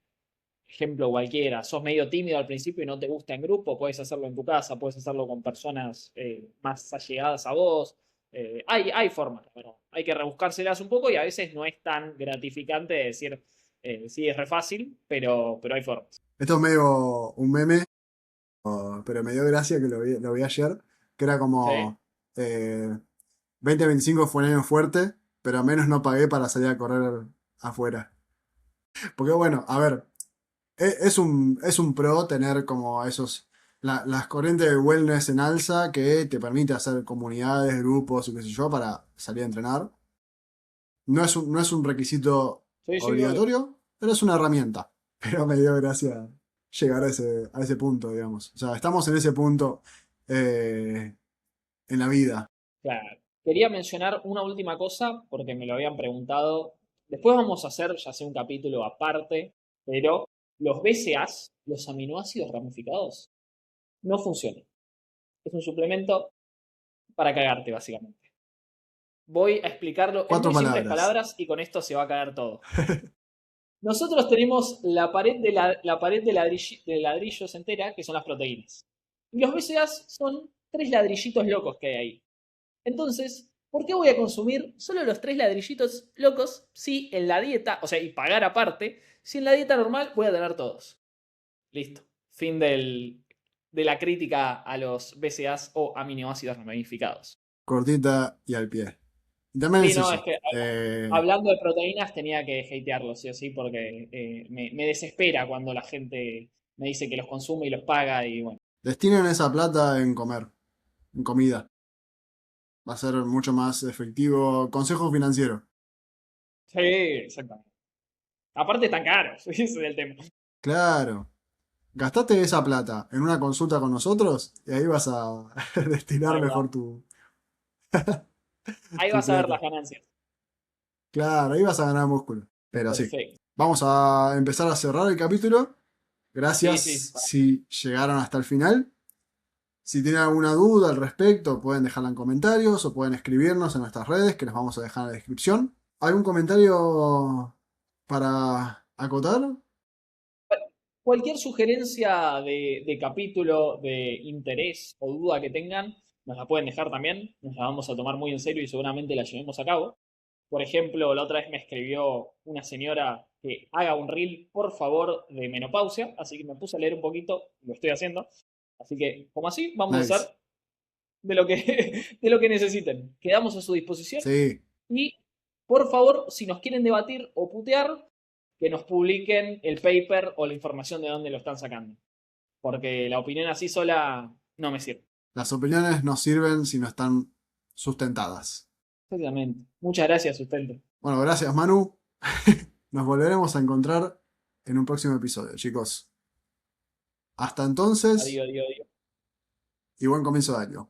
S2: ejemplo cualquiera, sos medio tímido al principio y no te gusta en grupo, puedes hacerlo en tu casa, puedes hacerlo con personas más allegadas a vos. Hay formas, pero hay que rebuscárselas un poco y a veces no es tan gratificante decir, sí, es re fácil, pero hay formas.
S1: Esto es medio un meme, pero me dio gracia que lo vi ayer, que era
S2: Sí.
S1: como 2025 fue un año fuerte, pero al menos no pagué para salir a correr afuera. Porque bueno, a ver, es un pro tener como esos, las corrientes de wellness en alza que te permite hacer comunidades, grupos y qué sé yo para salir a entrenar. No es un requisito
S2: Sí, sí, obvio.
S1: obligatorio, pero es una herramienta. Pero me dio gracia llegar a ese punto, digamos. O sea, estamos en ese punto eh, en la vida.
S2: Claro. Quería mencionar una última cosa porque me lo habían preguntado. Después vamos a hacer, ya sea un capítulo aparte, pero los BCAAs, los aminoácidos ramificados, no funcionan. Es un suplemento para cagarte, básicamente. Voy a explicarlo en
S1: Cuatro
S2: muy simples
S1: palabras.
S2: palabras y con esto se va a caer todo. Nosotros tenemos la pared la pared de ladrillos entera, que son las proteínas. Y los BCAAs son tres ladrillitos locos que hay ahí. Entonces, ¿por qué voy a consumir solo los tres ladrillitos locos si en la dieta, o sea, y pagar aparte, si en la dieta normal voy a tener todos? Listo. Fin de la crítica a los BCAAs o aminoácidos ramificados.
S1: Cortita y al pie. Y también
S2: Sí,
S1: es
S2: no, es
S1: eso.
S2: que hablando de proteínas tenía que hatearlo, sí o sí, porque me desespera cuando la gente me dice que los consume y los paga y bueno.
S1: Destinen esa plata en comer, en comida. Va a ser mucho más efectivo. Consejo financiero.
S2: Sí, exactamente. Aparte están caros, ese es el tema.
S1: Claro. Gastate esa plata en una consulta con nosotros y ahí vas a destinar
S2: Ahí va.
S1: mejor
S2: Ahí
S1: tu
S2: vas a ver las
S1: plata.
S2: ganancias.
S1: Claro, ahí vas a ganar músculo. Pero sí.
S2: Perfecto.
S1: Vamos a empezar a cerrar el capítulo.
S2: Sí,
S1: Gracias
S2: sí.
S1: si llegaron hasta el final. Si tienen alguna duda al respecto, pueden dejarla en comentarios o pueden escribirnos en nuestras redes que les vamos a dejar en la descripción. ¿Algún comentario para acotar?
S2: Cualquier sugerencia de capítulo, de interés o duda que tengan, nos la pueden dejar también. Nos la vamos a tomar muy en serio y seguramente la llevemos a cabo. Por ejemplo, la otra vez me escribió una señora que haga un reel, por favor, de menopausia. Así que me puse a leer un poquito, lo estoy haciendo. Así que, como así, vamos a
S1: Nice.
S2: hacer de lo que, de lo que necesiten. Quedamos a su disposición.
S1: Sí,
S2: Y, por favor, si nos quieren debatir o putear, que nos publiquen el paper o la información de dónde lo están sacando. Porque la opinión así sola no me sirve.
S1: las opiniones no sirven si no están sustentadas.
S2: Exactamente. Muchas gracias, sustento.
S1: Bueno, gracias Manu. Nos volveremos a encontrar en un próximo episodio, chicos. Hasta entonces
S2: Adiós, adiós, adiós.
S1: y buen comienzo de año.